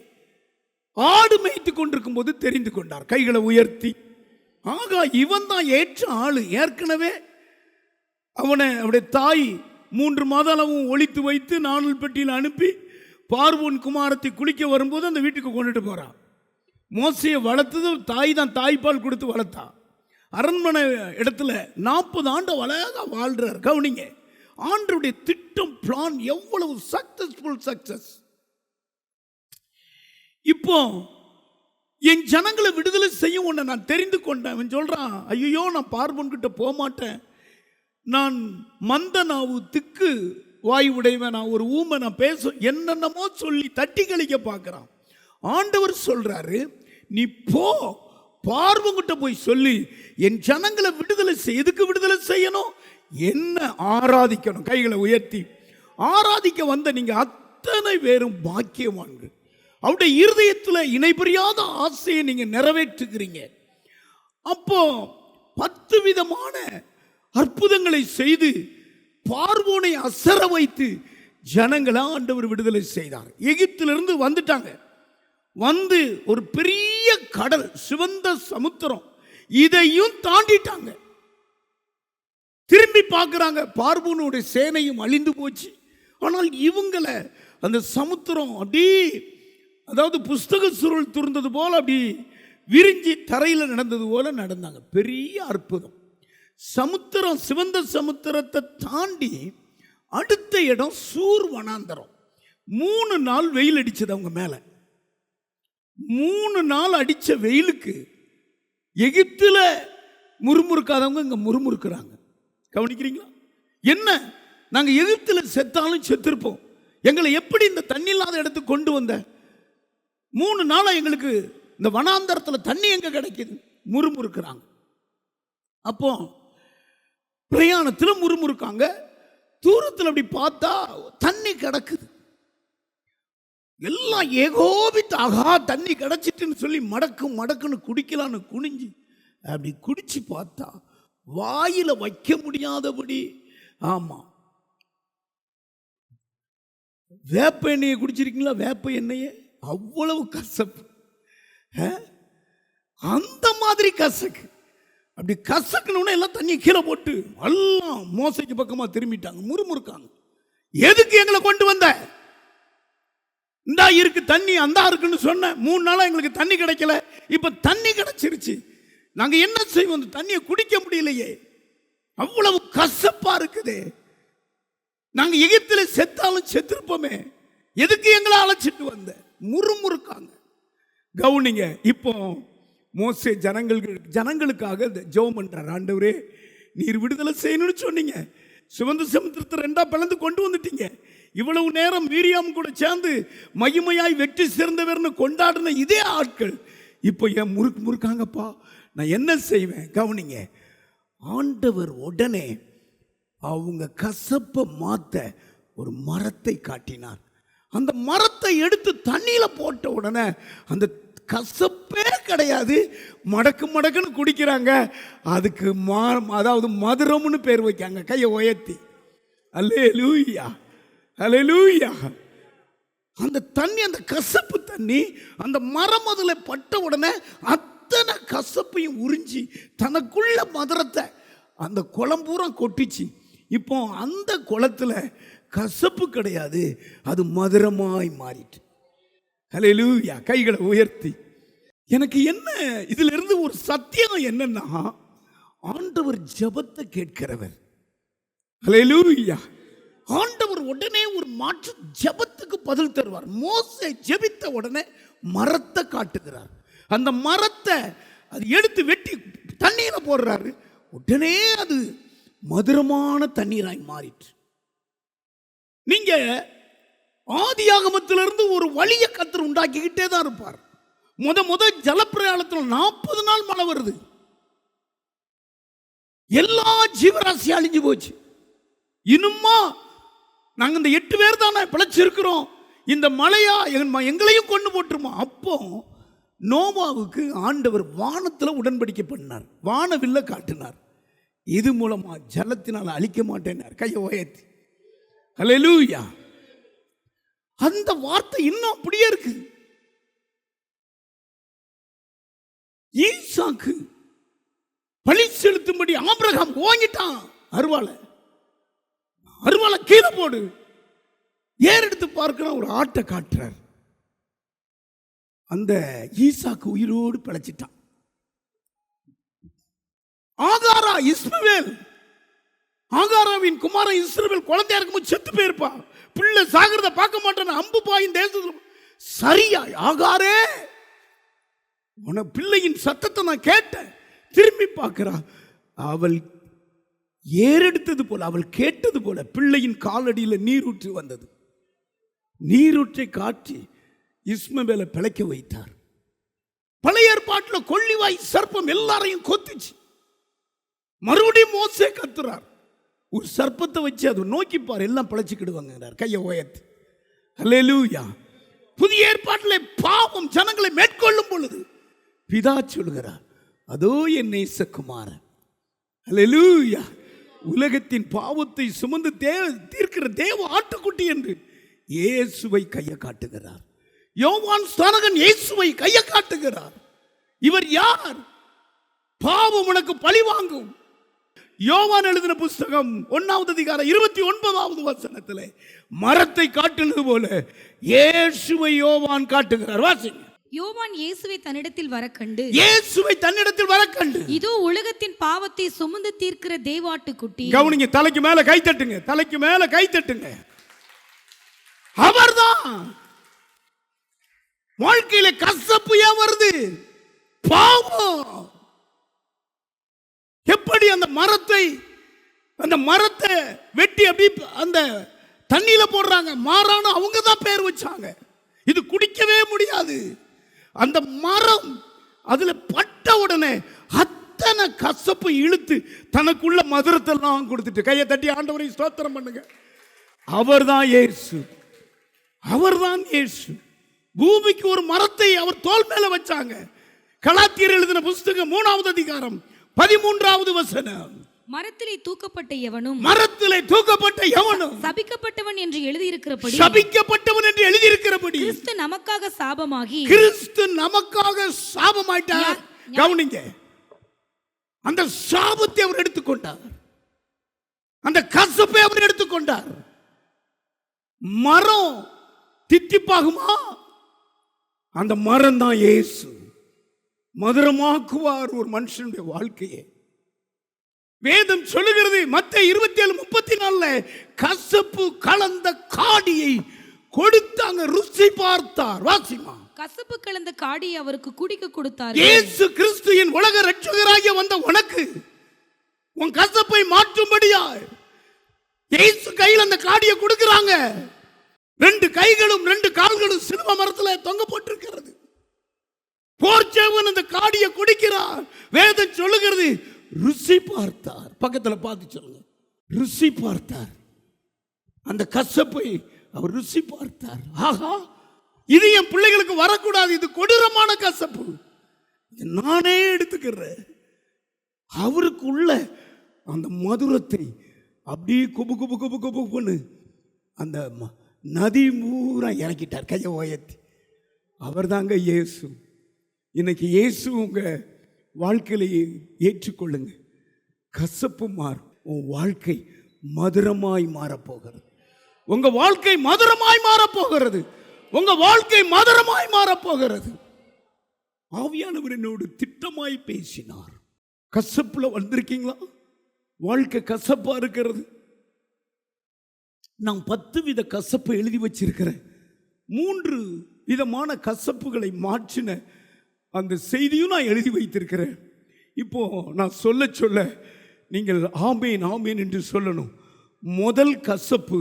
ஆடு மேய்த்து கொண்டிருக்கும் போது தெரிந்து கொண்டார். கைகளை உயர்த்தி, ஆகா இவன் தான் ஏற்ற ஆளு. ஏற்கனவே அவனுடைய தாய் 3 மாதம் ஒளித்து வைத்து நாணல் பெட்டியில் அனுப்பி பார்வோன் குமாரத்தை குளிக்க வரும்போது அந்த வீட்டுக்கு கொண்டுட்டு போறான். மோசையை வளர்த்தது தாய் தான், தாய்ப்பால் கொடுத்து வளர்த்தா. அரண்மனை இடத்துல 40 ஆண்டு அழகா வாழ்றார். கவனிங்க, ஆண்டவருடைய திட்டம், பிளான் எவ்வளவு சக்சஸ். இப்போ என் ஜனங்களை விடுதலை செய்ய உன்னை நான் தெரிந்து கொண்டேன். அவன் சொல்றான், ஐயோ நான் பார்வோன் கிட்ட போக மாட்டேன், நான் மந்த நாவு திக்கு வாய் உடையவன், நான் ஒரு ஊமை, நான் பேச என்னென்னமோ சொல்லி தட்டி கழிக்க பார்க்குறான். ஆண்டவர் சொல்றாரு, நீ போ, பார்வங்கிட்ட போய் சொல்லி என் ஜனங்களை விடுதலை செய். எதுக்கு விடுதலை செய்யணும்? என்ன ஆராதிக்கணும். கைகளை உயர்த்தி ஆராதிக்க வந்த நீங்க அத்தனை பேரும் பாக்கியவான்கள். அவருடைய இருதயத்தில் இணைபுரியாத ஆசையை நீங்க நிறைவேற்றுகிறீங்க. அப்போ 10 விதமான அற்புதங்களை செய்து பார்வோனை அசர வைத்து ஜனங்களை ஆண்டவர் விடுதலை செய்தார். எகிப்திலிருந்து வந்துட்டாங்க. வந்து ஒரு பெரிய கடல், சிவந்த சமுத்திரம், இதையும் தாண்டிட்டாங்க. திரும்பி பார்க்குறாங்க, பார்வோனுடைய சேனையும் அழிந்து போச்சு. ஆனால் இவங்களை அந்த சமுத்திரம் அப்படி, அதாவது புஸ்தக சுருள் துறந்தது போல அப்படி விரிஞ்சி தரையில் நடந்தது போல நடந்தாங்க. பெரிய அற்புதம். சமுத்திரம், சிவந்த சமுத்திரத்தை தாண்டி அடுத்த இடம் சூர் வனாந்தரம். 3 நாள் வெயில் அடிச்சது அவங்க மேல. 3 நாள் அடிச்ச வெயிலுக்கு எகிப்துல முறுமுறுக்காதவங்க இங்க முறுமுறுக்கிறாங்க. கவனிக்கிறீங்களா? என்ன, நாங்க எகிப்துல செத்தாலும் செத்திருப்போம், எங்களை எப்படி இந்த தண்ணி இல்லாத இடத்துக்கு கொண்டு வந்த? 3 நாளா எங்களுக்கு இந்த வனாந்தரத்தில் தண்ணி எங்க கிடைக்குது? முறுமுறுக்கிறாங்க. அப்போ பிரயாணத்தில் முறுமுறுக்காங்க. தூரத்தில் அப்படி பார்த்தா தண்ணி கிடக்குது. எல்லாம் ஏகோபித்து, ஆகா தண்ணி கிடச்சிட்டுன்னு சொல்லி மடக்குன்னு குடிக்கலான்னு குனிஞ்சு அப்படி குடிச்சு பார்த்தா வாயில வைக்க முடியாதபடி, ஆமா, வேப்ப எண்ணெயை குடிச்சிருக்கீங்களா? வேப்ப எண்ணெயை அவ்வளவு கசப்பு, அந்த மாதிரி கசக்கு. அப்படி கசக்குன்னு எல்லாம் தண்ணி கீழே போட்டு எல்லாம் மோசைக்கு பக்கமா திரும்பிட்டாங்க, முறுமுறுக்காங்க. எதுக்கு எங்களை கொண்டு வந்த? இந்தா இருக்கு தண்ணி, அந்தா இருக்குன்னு சொன்ன. 3 நாளா எங்களுக்கு தண்ணி கிடைக்கல, இப்ப தண்ணி கிடைச்சிருச்சு, நாங்க என்ன செய்வோம்? அந்த தண்ணியை குடிக்க முடியலையே, அவ்வளவு கசப்பா இருக்குது. நாங்க எகிப்தில செத்தாலும் செத்திருப்போமே, எதுக்கு எங்களை அழைச்சிட்டு வந்த? முறுமுறுக்காங்க. கவுனிங்க, இப்போ மோசே ஜனங்களுக்காக ஜெபம் பண்றார். ஆண்டவரே, நீர் விடுதலை செய்யணும்னு சொன்னீங்க, சிவந்த சமுத்திரத்தை 2ஆ பிளந்து கொண்டு வந்துட்டீங்க. இவ்வளவு நேரம் மீரியாம் கூட சேர்ந்து மகிமையாய் வெற்றி சிறந்தவர்னு கொண்டாடின இதே ஆட்கள் இப்போ ஏன் முறுக்காங்கப்பா, நான் என்ன செய்வேன்? கவனிங்க, ஆண்டவர் உடனே அவங்க கசப்பை மாத்த ஒரு மரத்தை காட்டினார். அந்த மரத்தை எடுத்து தண்ணியில போட்ட உடனே அந்த கசப்பே கிடையாது, மடக்குன்னு குடிக்கிறாங்க. அதுக்கு அதாவது மதுரம்னு பேர் வைக்காங்க. கையை உயர்த்தி அல்லேலூயா, அல்லேலூயா. அந்த தண்ணி, அந்த கசப்பு தண்ணி அந்த மரம் அதில் பட்ட உடனே அத்தனை கசப்பையும் உறிஞ்சி தனக்குள்ள மதுரத்தை அந்த குளம்பூரம் கொட்டிச்சு. இப்போ அந்த குளத்துல கசப்பு கிடையாது, அது மதுரமாய் மாறிட்டு. ஹல்லேலூயா. கைகளை உயர்த்தி, எனக்கு என்ன இதுல இருந்து ஒரு சத்தியம் என்னன்னா, ஆண்டவர் ஜெபத்தை கேட்கிறவர். ஹல்லேலூயா. ஆண்டவர் உடனே ஒரு மாற்று ஜெபத்துக்கு பதில் தருவார். மோசே ஜெபித்த உடனே மரத்தை காட்டுகிறார். அந்த மரத்தை அது எடுத்து வெட்டி தண்ணீரை போடுறாரு. உடனே அது மதுரமான தண்ணீராய் மாறிற்று. நீங்க ஆதியாகமத்திலிருந்து ஒரு வழியை கர்த்தர் உண்டாக்கிக்கிட்டே தான் இருப்பார். முத ஜலப்பிரயாணத்தில் 40 நாள் மழை வருது, எல்லா ஜீவராசி அழிஞ்சு போச்சு. இன்னுமா நாங்க இந்த 8 பேர் தானே பிழைச்சிருக்கிறோம், இந்த மழையா எங்களையும் கொண்டு போட்டுருமா? அப்போ நோவாவுக்கு ஆண்டவர் வானத்தில் உடன்படிக்கை பண்ணார், வானவில்ல காட்டினார். இது மூலமா ஜலத்தினால் அழிக்க மாட்டேனார். கையை உயர்த்தி ஹல்லேலூயா. அந்த வார்த்தை இன்னும் அப்படியே இருக்கு. ஈசாக்கு பலி செலுத்தும்படி ஆபிரகாம் ஓங்கிட்டான். அருவாளை கீழே போடு, ஏர் எடுத்து பார்க்கிறான், ஒரு ஆட்டை காட்டுறார். அந்த ஈசாக்கு உயிரோடு பிழைச்சிட்டான். ஆகாரா, இஸ்மவேல், ஆகாராவின் குமாரன் இஸ்ரவேல் குழந்தையா இருக்கும்போது செத்து போயிருப்பா. பிள்ளை சாகிறத பார்க்க மாட்டான், அம்பு பாயின் தேசத்தில். சரியா ஆகாரே, உன பிள்ளையின் சத்தத்தை நான் கேட்டேன். திரும்பி பார்க்கிறா, அவள் ஏறெடுத்தது போல, அவள் கேட்டது போல பிள்ளையின் காலடியில் நீரூற்று வந்தது. நீரூற்றை காட்டி இஸ்மவேலை பிழைக்க வைத்தார். பழைய ஏற்பாட்டில் கொள்ளிவாய் சர்ப்பம் எல்லாரையும் கொத்துச்சு. மறுபடியும் மோசே கத்துறார், ஒரு சர்ப்பத்தை வச்சு அதை நோக்கிப்பார், எல்லாம் பிழைச்சிக்கிடுவாங்க, கையை உயர்த்தி. அல்லேலூயா. புதிய ஏற்பாட்டில் பாவம் ஜனங்களை மேற்கொள்ளும் பொழுது பிதா சொல்கிறார், அதோ என் நேசகுமாரன். அல்லேலூயா. உலகத்தின் பாவத்தை சுமந்து தீர்க்கிற தேவ ஆட்டுக்குட்டி என்று இயேசுவை கையை காட்டுகிறார். யோவான் ஸ்நானகன் இயேசுவை கையை காட்டுகிறார். இவர் யார்? பாவம் உனக்கு பழி வாங்கும். யோவான் எழுதின புஸ்தகம் 1வது அதிகாரம் 29வது வசனத்திலே மரத்தை காட்டுவது போல இயேசுவை யோவான் காட்டுகிறார். வாசிங்க. யோவான் இயேசுவை தன்னிடத்தில் வரக்கண்டு, இயேசுவை தன்னிடத்தில் வரக்கண்டு, இதோ உலகத்தின் பாவத்தை சுமந்து தீர்க்கிற தேவாட்டுக்குட்டி. கவனிங்க, தலைக்கு மேல கை தட்டுங்க, தலைக்கு மேல கை தட்டுங்க. அவர்தான். வாழ்க்கையில கசப்பு ஏன் வருது? பாவம். எப்படி அந்த மரத்தை வெட்டி அப்படி அந்த தண்ணியில போடுறாங்க, மாறான அவங்க தான் பேர் வச்சாங்க. இது குடிக்கவே முடியாது. அந்த மரம் அதுல பட்ட உடனே அத்தனை கசப்பு இழுத்து தனக்குள்ள மதுரத்தெல்லாம் கொடுத்துட்டு, கையை தட்டி ஆண்டவரை ஸ்தோத்திரம் பண்ணுங்க. அவர்தான் இயேசு. அவர்தான் இயேசு. பூமிக்கு ஒரு மரத்தை அவர் தோள் மேல வச்சாங்க. கலாத்தியர் எழுதின புஸ்தகம் 3வது அதிகாரம் 13வது வசனம். மரத்திலே தூக்கப்பட்ட எவனும் சபிக்கப்பட்டவன் என்று எழுதியிருக்கிறபடி கிறிஸ்து நமக்காக சாபமாயிட்டார். கவனிங்க, அந்த சாபத்தை அவர் எடுத்துக்கொண்டார், அந்த கசப்பை அவர் எடுத்துக்கொண்டார். மரம் தித்திப்பாகுமா? அந்த மரம் தான் இயேசு. மதுரமாக்குவார் ஒரு மனுஷனுடைய வாழ்க்கையை. வேதம் சொல்லுகிறது, மத்தேயு 27:34 கசப்பு கலந்த காடியை கொடுத்தாங்க, ருசி பார்த்தார். வாசிமா. கசப்பு கலந்த காடியை அவருக்கு குடிக்க கொடுத்தார். இயேசு கிறிஸ்து என் உலக இரட்சகராகிய வந்த உனக்கு உன் கசப்பை மாற்றும்படியா இயேசு கையில் அந்த காடியை கொடுக்கிறாங்க. 2 கைகளும் 2 கால்களும் சிலுவை மரத்தில் தொங்க போட்டிருக்கிறது. போர்ச்சேவன் அந்த காடியை குடிக்கிறார். வேதம் சொல்லுகிறது, ருசி பார்த்தார். பக்கத்தில் பார்த்து சொல்லுங்க, ருசி பார்த்தார். அந்த கசப்பை அவர் ருசி பார்த்தார். ஆஹா, இது என் பிள்ளைகளுக்கு வரக்கூடாது, இது கொடூரமான கசப்பு, நானே எடுத்துக்கிறேன். அவருக்கு உள்ள அந்த மதுரத்தை அப்படியே குபு குபு குபு குபுன்னு அந்த நதி மூரா இறக்கிட்டார், கையை உயர்த்தி. அவர் தாங்க இயேசு. இன்னைக்கு இயேசு உங்க வாழ்க்கையிலேயே ஏற்றுக்கொள்ளுங்க. கசப்பு மாறும், உன் வாழ்க்கை மதுரமாய் மாறப்போகிறது. உங்க வாழ்க்கை மதுரமாய் மாறப்போகிறது. உங்க வாழ்க்கை மதுரமாய் மாறப்போகிறது. ஆவியானவர் என்னோடு திட்டமாய் பேசினார். கசப்புல வந்திருக்கீங்களா? வாழ்க்கை கசப்பா இருக்கிறது. நான் 10 வித கசப்பை எழுதி வச்சிருக்கிறேன். 3 விதமான கசப்புகளை மாற்றின அந்த செய்தியும் நான் எழுதி வைத்திருக்கிறேன். இப்போ நான் சொல்ல நீங்கள் ஆமேன் ஆமேன் என்று சொல்லணும். முதல் கசப்பு,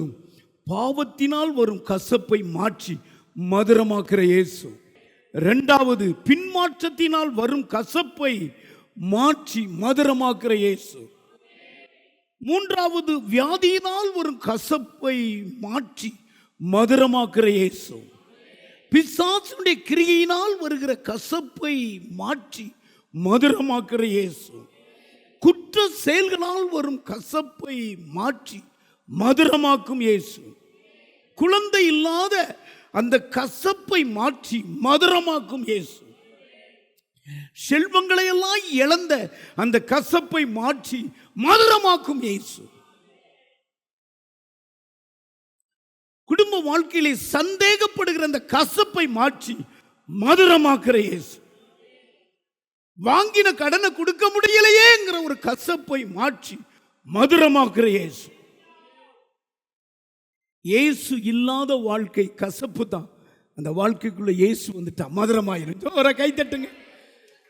பாவத்தினால் வரும் கசப்பை மாற்றி மதுரமாக்குற இயேசு. 2வது, பின்மாற்றத்தினால் வரும் கசப்பை மாற்றி மதுரமாக்குற இயேசு. 3வது, வியாதியினால் வரும் கசப்பை மாற்றி மதுரமாக்குற இயேசு. பிசாசுடைய கிரியையினால் வருகிற கசப்பை மாற்றி மதுரமாக்குற இயேசு. குற்ற செயல்களால் வரும் கசப்பை மாற்றி மதுரமாக்கும் இயேசு. குழந்தை இல்லாத அந்த கசப்பை மாற்றி மதுரமாக்கும் இயேசு. செல்வங்களை எல்லாம் இழந்த அந்த கசப்பை மாற்றி மதுரமாக்கும் இயேசு. குடும்ப வாழ்க்கையிலே சந்தேகப்படுகிற அந்த கசப்பை மாற்றி மதுரமாக்குற இயேசு. வாங்கின கடனை கொடுக்க முடியலையேங்கிற ஒரு கசப்பை மாற்றி மதுரமாக்குற இயேசு. இயேசு இல்லாத வாழ்க்கை கசப்பு தான். அந்த வாழ்க்கைக்குள்ள இயேசு வந்துட்டா மதுரமாயிரும். கை தட்டுங்க,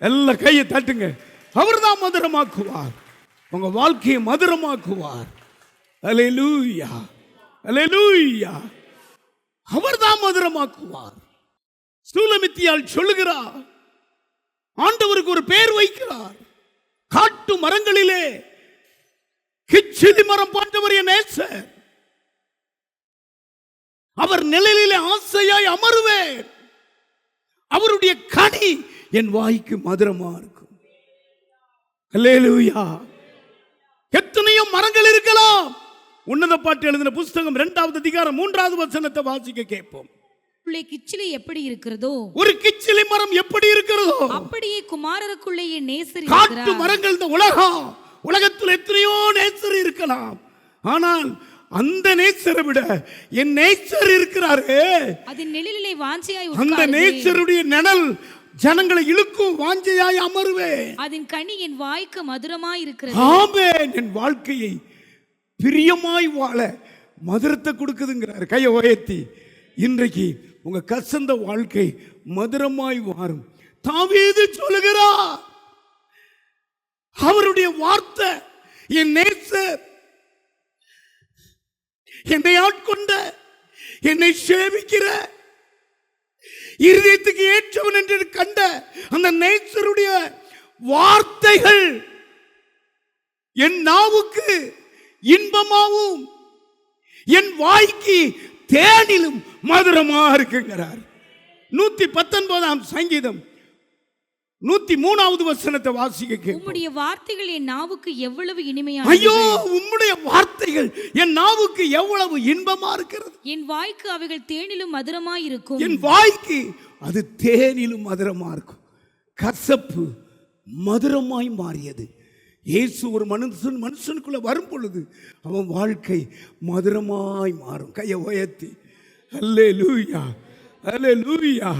எல்லா கையை தட்டுங்க. அவர் தான் மதுரமாக்குவார். உங்க வாழ்க்கையை மதுரமாக்குவார். அல்லேலூயா, அல்லேலூயா. அவர்தான் மதுரமாக்குவார். சூலமித்தியால் சொல்லுகிறார், ஆண்டவருக்கு ஒரு பெயர் வைக்கிறார். காட்டு மரங்களிலே கிச்சிலி மரம் போன்றவர் என் நேசர், அவர் நிழலிலே ஆசையாய் அமருவேன், அவருடைய கனி என் வாய்க்கு மதுரமா இருக்கும். அல்லேலூயா. எத்தனையோ மரங்கள் இருக்கலாம். உன்னத பாட்டு எழுதின புஸ்தகம் 2வது அதிகாரம் 3வது வசனத்தை வாசிக்க கேட்போம். கிச்சிலி எப்படி இருக்கிறதோ, ஒரு கிச்சிலி மரம் எப்படி இருக்கிறதோ அப்படியே குமாரருக்குள்ளே என் நேசர் காட்டு இருக்கிறார். மரங்கள் இந்த உலகத்தில் எத்தனையோ நேசர் இருக்கலாம். ஆனால் அந்த நேசரை விட என் நேசர் இருக்கிறாரே, அதன் நிழலிலே வாஞ்சையாய் அந்த உட்காருவேன். நேசருடைய நிழல் ஜனங்களை இழுக்கும், வாஞ்சையாய் அமருவேன். அதன் கனி என் வாய்க்கு மதுரமாய் இருக்கிறது. ஆமென். என் வாழ்க்கையை பிரியமாய் வாழ மதுரத்தை கொடுக்குதுங்கிறார். கையை உயர்த்தி இன்றைக்கு உங்க கசந்த வாழ்க்கை மதுரமாய் மாறும். தாவீது சொல்லுகிறார், அவருடைய வார்த்தை, என் நேசர் என்னை ஆட்கொண்ட, என்னை சேவிக்கிற, இருதயத்துக்கு ஏற்றவன் என்று கண்ட அந்த நேசருடைய வார்த்தைகள் என் நாவுக்கு இன்பமாவும் என் வாய்க்கு தேனிலும் மதுரமா இருக்குங்கிறார். 119ஆம் சங்கீதம் 103வது வசனத்தை வாசிக்க கேட்போம். உம்முடைய வார்த்தைகள் என் நாவுக்கு எவ்வளவு இனிமையா, ஐயோ, உம்முடைய வார்த்தைகள் என் நாவுக்கு எவ்வளவு இன்பமா இருக்கிறது. என் வாய்க்கு அவைகள் தேனிலும் மதுரமாய் இருக்கும். என் வாய்க்கு அது தேனிலும் மதுரமா இருக்கும். கசப்பு மதுரமாய் மாறியது. இயேசு ஒரு மனுஷனுக்குள்ள வரும் பொழுது அவன் வாழ்க்கை மதுரமாய் மாறும். கையை உயர்த்தி அல்லேலூயா, அல்லேலூயா,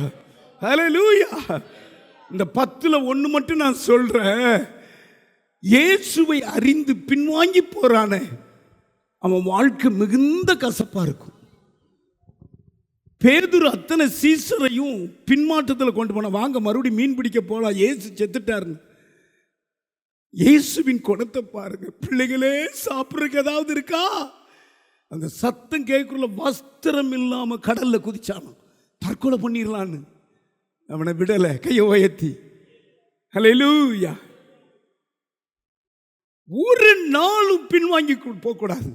அல்லேலூயா. இந்த 10ல் 1 மட்டும் நான் சொல்றேன். இயேசுவை அறிந்து பின்வாங்கி போறானே, அவன் வாழ்க்கை மிகுந்த கசப்பா இருக்கும். பேதுரு அத்தனை சீசரையும் பின்மாற்றத்தில் கொண்டு போன, வாங்க மறுபடியும் மீன் பிடிக்க போலாம், இயேசு செத்துட்டாருன்னு. இயேசுவின் குணத்தை பாருங்க. பிள்ளைகளே, சாப்பிட்றதுக்கு ஏதாவது இருக்கா? அந்த சத்தம் கேட்குள்ள வஸ்திரம் இல்லாம கடல்ல குதிச்சானோ, தற்கொலை பண்ணிடலான்னு. அவனை விடலை. கையை உயர்த்தி அல்லேலூயா. ஒரு நாளும் பின்வாங்கி போக கூடாது.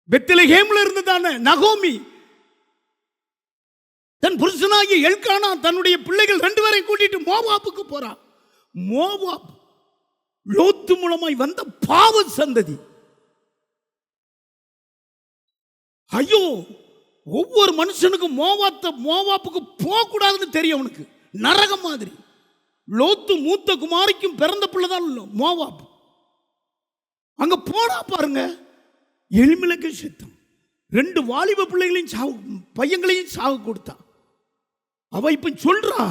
பெத்லகேம்ல இருந்ததான நகோமி தன் புருஷனாகிய எல்கானா தன்னுடைய பிள்ளைகள் 2 பேரை கூட்டிட்டு மோவாப்புக்கு போறான். மோவாப் லோத்து மூலமாய் வந்த பாவ சந்ததி. ஐயோ, ஒவ்வொரு மனுஷனுக்கும் மோவாப்புக்கு போக கூடாதுன்னு தெரியும். அவனுக்கு நரகம் மாதிரி. லோத்து மூத்த குமாரிக்கும் பிறந்த பிள்ளைதான் மோவாப். அங்க போனா பாருங்க, எளிமிலக்கு சித்தம் 2 வாலிப பிள்ளைகளையும் பையங்களையும் சாவு கொடுத்தா. அவ இப்ப சொல்றா,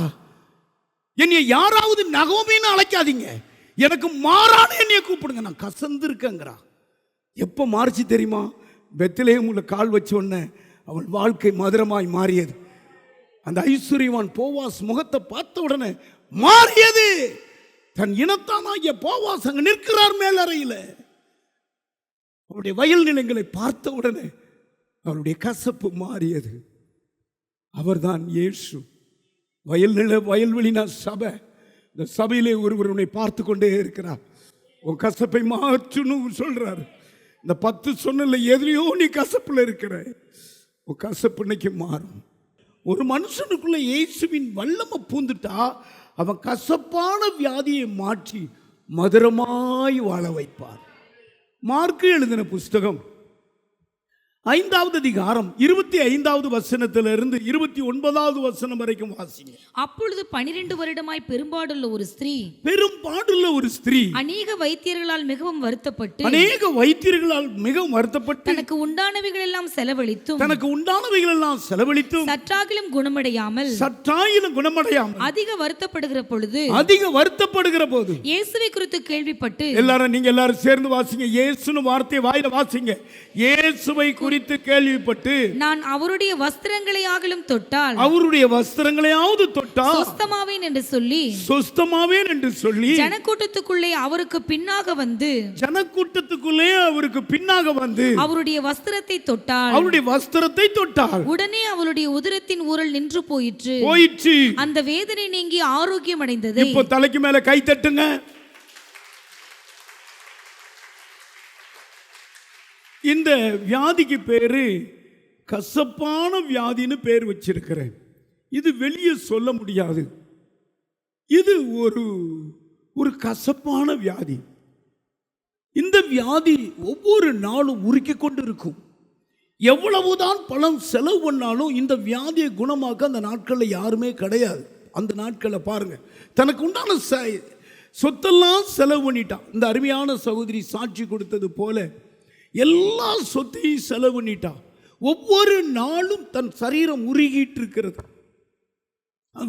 என்னைய யாராவது நகோமின்னு அழைக்காதீங்க, எனக்கு மாறான என்னைய கூப்பிடுங்க, நான் கசந்து இருக்கேங்கிறா. எப்ப மாறிச்சு தெரியுமா? பெத்லகேம்ல கால் வச்ச உடனே அவள் வாழ்க்கை மதுரமாய் மாறியது. அந்த ஐஸ்வர்யவான் போவாஸ் முகத்தை பார்த்த உடனே மாறியது. தன் இனத்தானாகிய போவாஸ் அங்க நிற்கிறார் மேலறையில். அவருடைய வயல் நிலங்களை பார்த்த உடனே அவருடைய கசப்பு மாறியது. அவர்தான் இயேசு. வயல்வெளினா சபை. இந்த சபையிலே ஒருவர் உன்னை பார்த்து கொண்டே இருக்கிறார். உன் கசப்பை மாற்றணும் சொல்றாரு. இந்த 10 சொன்னல எதிரையோ நீ கசப்புல இருக்கிற, உன் கசப்பு இன்னைக்கு மாறும். ஒரு மனுஷனுக்குள்ள இயேசுவின் வல்லமை பூந்துட்டா அவன் கசப்பான வியாதியை மாற்றி மதுரமாய் வாழ வைப்பார். மார்க்கு எழுதின புஸ்தகம் 5வது அதிகாரம் 25வது வசனத்திலிருந்து 29வது வசனம் வரைக்கும் வாசிங்க. அப்பொழுது 12 வருடமாய் பெரும்பாடுள்ள ஒரு ஸ்திரீ அநேக வைத்தியர்களால் மிகவும் வருத்தப்பட்டு தனக்கு உண்டானவைகள் எல்லாம் செலவழித்தும் சற்றாகிலும் குணமடையாமல் அதிக வருத்தப்படுகிற பொழுது இயேசுவை குறித்து கேள்விப்பட்டு, நீங்க எல்லாரும் சேர்ந்து வாசிங்க. இயேசுன்னு வார்த்தையை வாயில வாசிங்க. இயேசுவை குறித்து கேள்விப்பட்டு நான் அவருடைய வஸ்திரங்களையாகிலும் தொட்டால் அவருடைய வஸ்திரங்களையாவது தொட்டால் சொஸ்தமாவேன் என்று சொல்லி சொஸ்தமாவேன் என்று சொல்லி ஜனக்கூட்டத்துக்குள்ளே அவருக்கு பின்னாக வந்து அவருடைய வஸ்திரத்தை தொட்டால் உடனே அவருடைய உதரத்தின் ஊரல் நின்று போயிற்று. அந்த வேதனை நீங்கி ஆரோக்கியம் அடைந்தது. இப்போ தலைக்கு மேல கை தட்டுங்க. இந்த வியாதிக்கு பேரு கசப்பான வியாதின்னு பேர் வச்சிருக்கிறேன். இது வெளியே சொல்ல முடியாது. இது ஒரு கசப்பான வியாதி. இந்த வியாதி ஒவ்வொரு நாளும் உருக்கி கொண்டு இருக்கும். எவ்வளவுதான் பணம் செலவு பண்ணாலும் இந்த வியாதியை குணமாக்க அந்த நாட்களில் யாருமே கிடையாது. அந்த நாட்களை பாருங்க, தனக்கு உண்டான சொத்தெல்லாம் செலவு பண்ணிட்டான். இந்த அருமையான சகோதரி சாட்சி கொடுத்தது போல எல்லா சொத்தையும் செலவு பண்ணிட்டான். ஒவ்வொரு நாளும் தன் சரீரம் உருகிட்டு இருக்கிறது.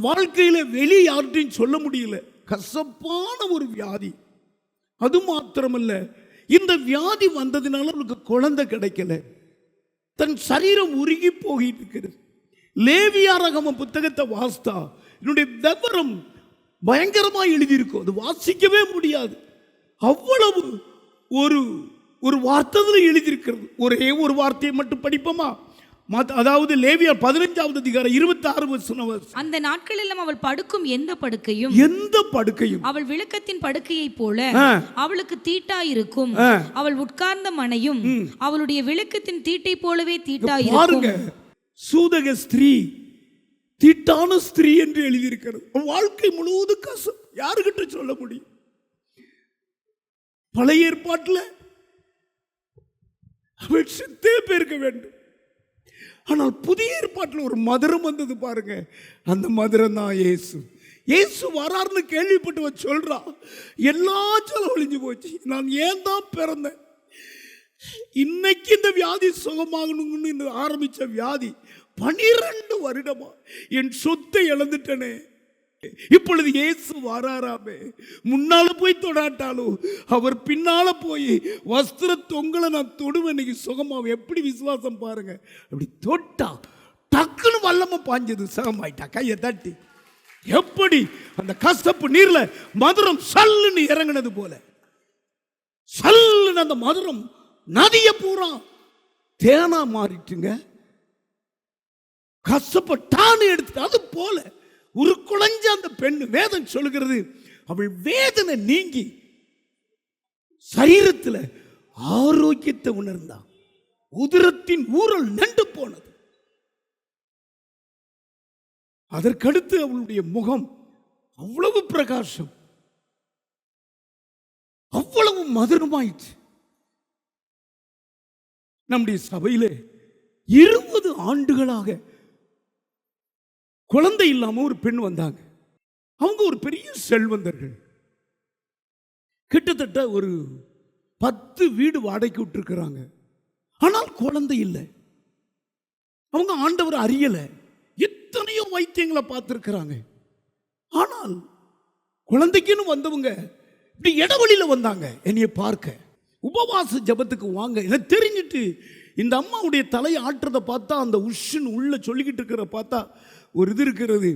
வாழ்க்கையில வெளியே யார்கிட்டையும் சொல்ல முடியல. கசப்பான ஒரு வியாதி. அது மாத்திரமல்ல, இந்த வியாதி வந்ததுனால அவனுக்கு குழந்தை கிடைக்கல. தன் சரீரம் உருகி போகிட்டு இருக்கிறது. லேவியாரகம புத்தகத்தை வாசித்தா என்னுடைய விவரம் பயங்கரமா எழுதியிருக்கும். அது வாசிக்கவே முடியாது. அவ்வளவு ஒரு வார்த்தை எழுதியிருக்கிறது. ஒரே ஒரு வார்த்தையை மட்டும் படிப்போமா? அதாவது லேவியர் 15வது அதிகாரம் 26 வசனம். அந்த நாட்களெல்லாம் அவள் படுக்கும் எந்த படுக்கையும் அவள் விளக்கத்தின் படுக்கையை போல அவளுக்கு தீட்டாயிருக்கும். அவள் உட்கார்ந்த மனையும் அவளுடைய விளக்கத்தின் தீட்டை போலவே தீட்டாயிருக்கும். சூதக ஸ்திரீ, தீட்டான ஸ்திரீ என்று எழுதியிருக்கிறது. வாழ்க்கை முழுவதும் கசம். யாருக்கிட்ட சொல்ல முடியும்? பழைய ஏற்பாட்டில் அவள் செத்தே பேர்க்க வேண்டும். ஆனால் புதிய ஏற்பாட்டில் ஒரு மதுரம் வந்தது பாருங்க. அந்த மதுரம் தான் இயேசு. இயேசு வராருன்னு கேள்விப்பட்டு சொல்றா, எல்லா செலவழிஞ்சு போச்சு, நான் ஏன் தான் பிறந்தேன்? இன்னைக்கு இந்த வியாதி சுகமாகணும்னு ஆரம்பிச்ச வியாதி 12 வருடமா என் சொத்தை இழந்துட்டனே. இப்பொழுது இயேசு வராராமே. முன்னால போய் தொடாட்டாலும் அவர் பின்னால போய் வஸ்திர தொங்கலை நான் தொடுவேன், இன்னைக்கு சுகமாகும். எப்படி விசுவாசம் பாருங்க. அப்படி தொட்டா டக்குன்னு வல்லம பாஞ்சது, சுகமாயிட்டா. கையை தட்டி எப்படி அந்த கசப்பு நீர்ல மதுரம் சல்லுன்னு இறங்கினது போல சல்லுன்னு அந்த மதுரம் நதிய பூரா தேனா மாறிட்டுங்க. கசப்பட்டான்னு எடுத்துட்டு அது போல ஒரு குழஞ்ச அந்த பெண், வேதம் சொல்லுகிறது, அவள் வேதனை நீங்கி சரீரத்தில் ஆரோக்கியத்தை உணர்ந்தா. உதிரத்தின் ஊரல் நண்டு போனது. அதற்கடுத்து அவளுடைய முகம் அவ்வளவு பிரகாசம், அவ்வளவு மதுரமாயிற்று. நம்முடைய சபையிலே 20 ஆண்டுகளாக குழந்தை இல்லாம ஒரு பெண் வந்தாங்க. அவங்க ஒரு பெரிய செல்வந்தர்கள். கிட்டத்தட்ட ஒரு 10 வீடு வாடகைக்கு விட்டுருக்கிறாங்க. ஆனால் குழந்தை இல்லை. அவங்க ஆண்டவர் அறியல. எத்தனையோ வைத்தியங்களை பார்த்திருக்கிறாங்க. ஆனால் குழந்தைக்குன்னு வந்தவங்க இப்படி இடவழியில வந்தாங்க என்னைய பார்க்க. உபவாச ஜபத்துக்கு வாங்க என தெரிஞ்சிட்டு இந்த அம்மாவுடைய தலையை ஆட்டுறதை பார்த்தா, அந்த உஷ்ன்னு உள்ள சொல்லிக்கிட்டு இருக்கிற பார்த்தா ஒரு இது இருக்கிறது.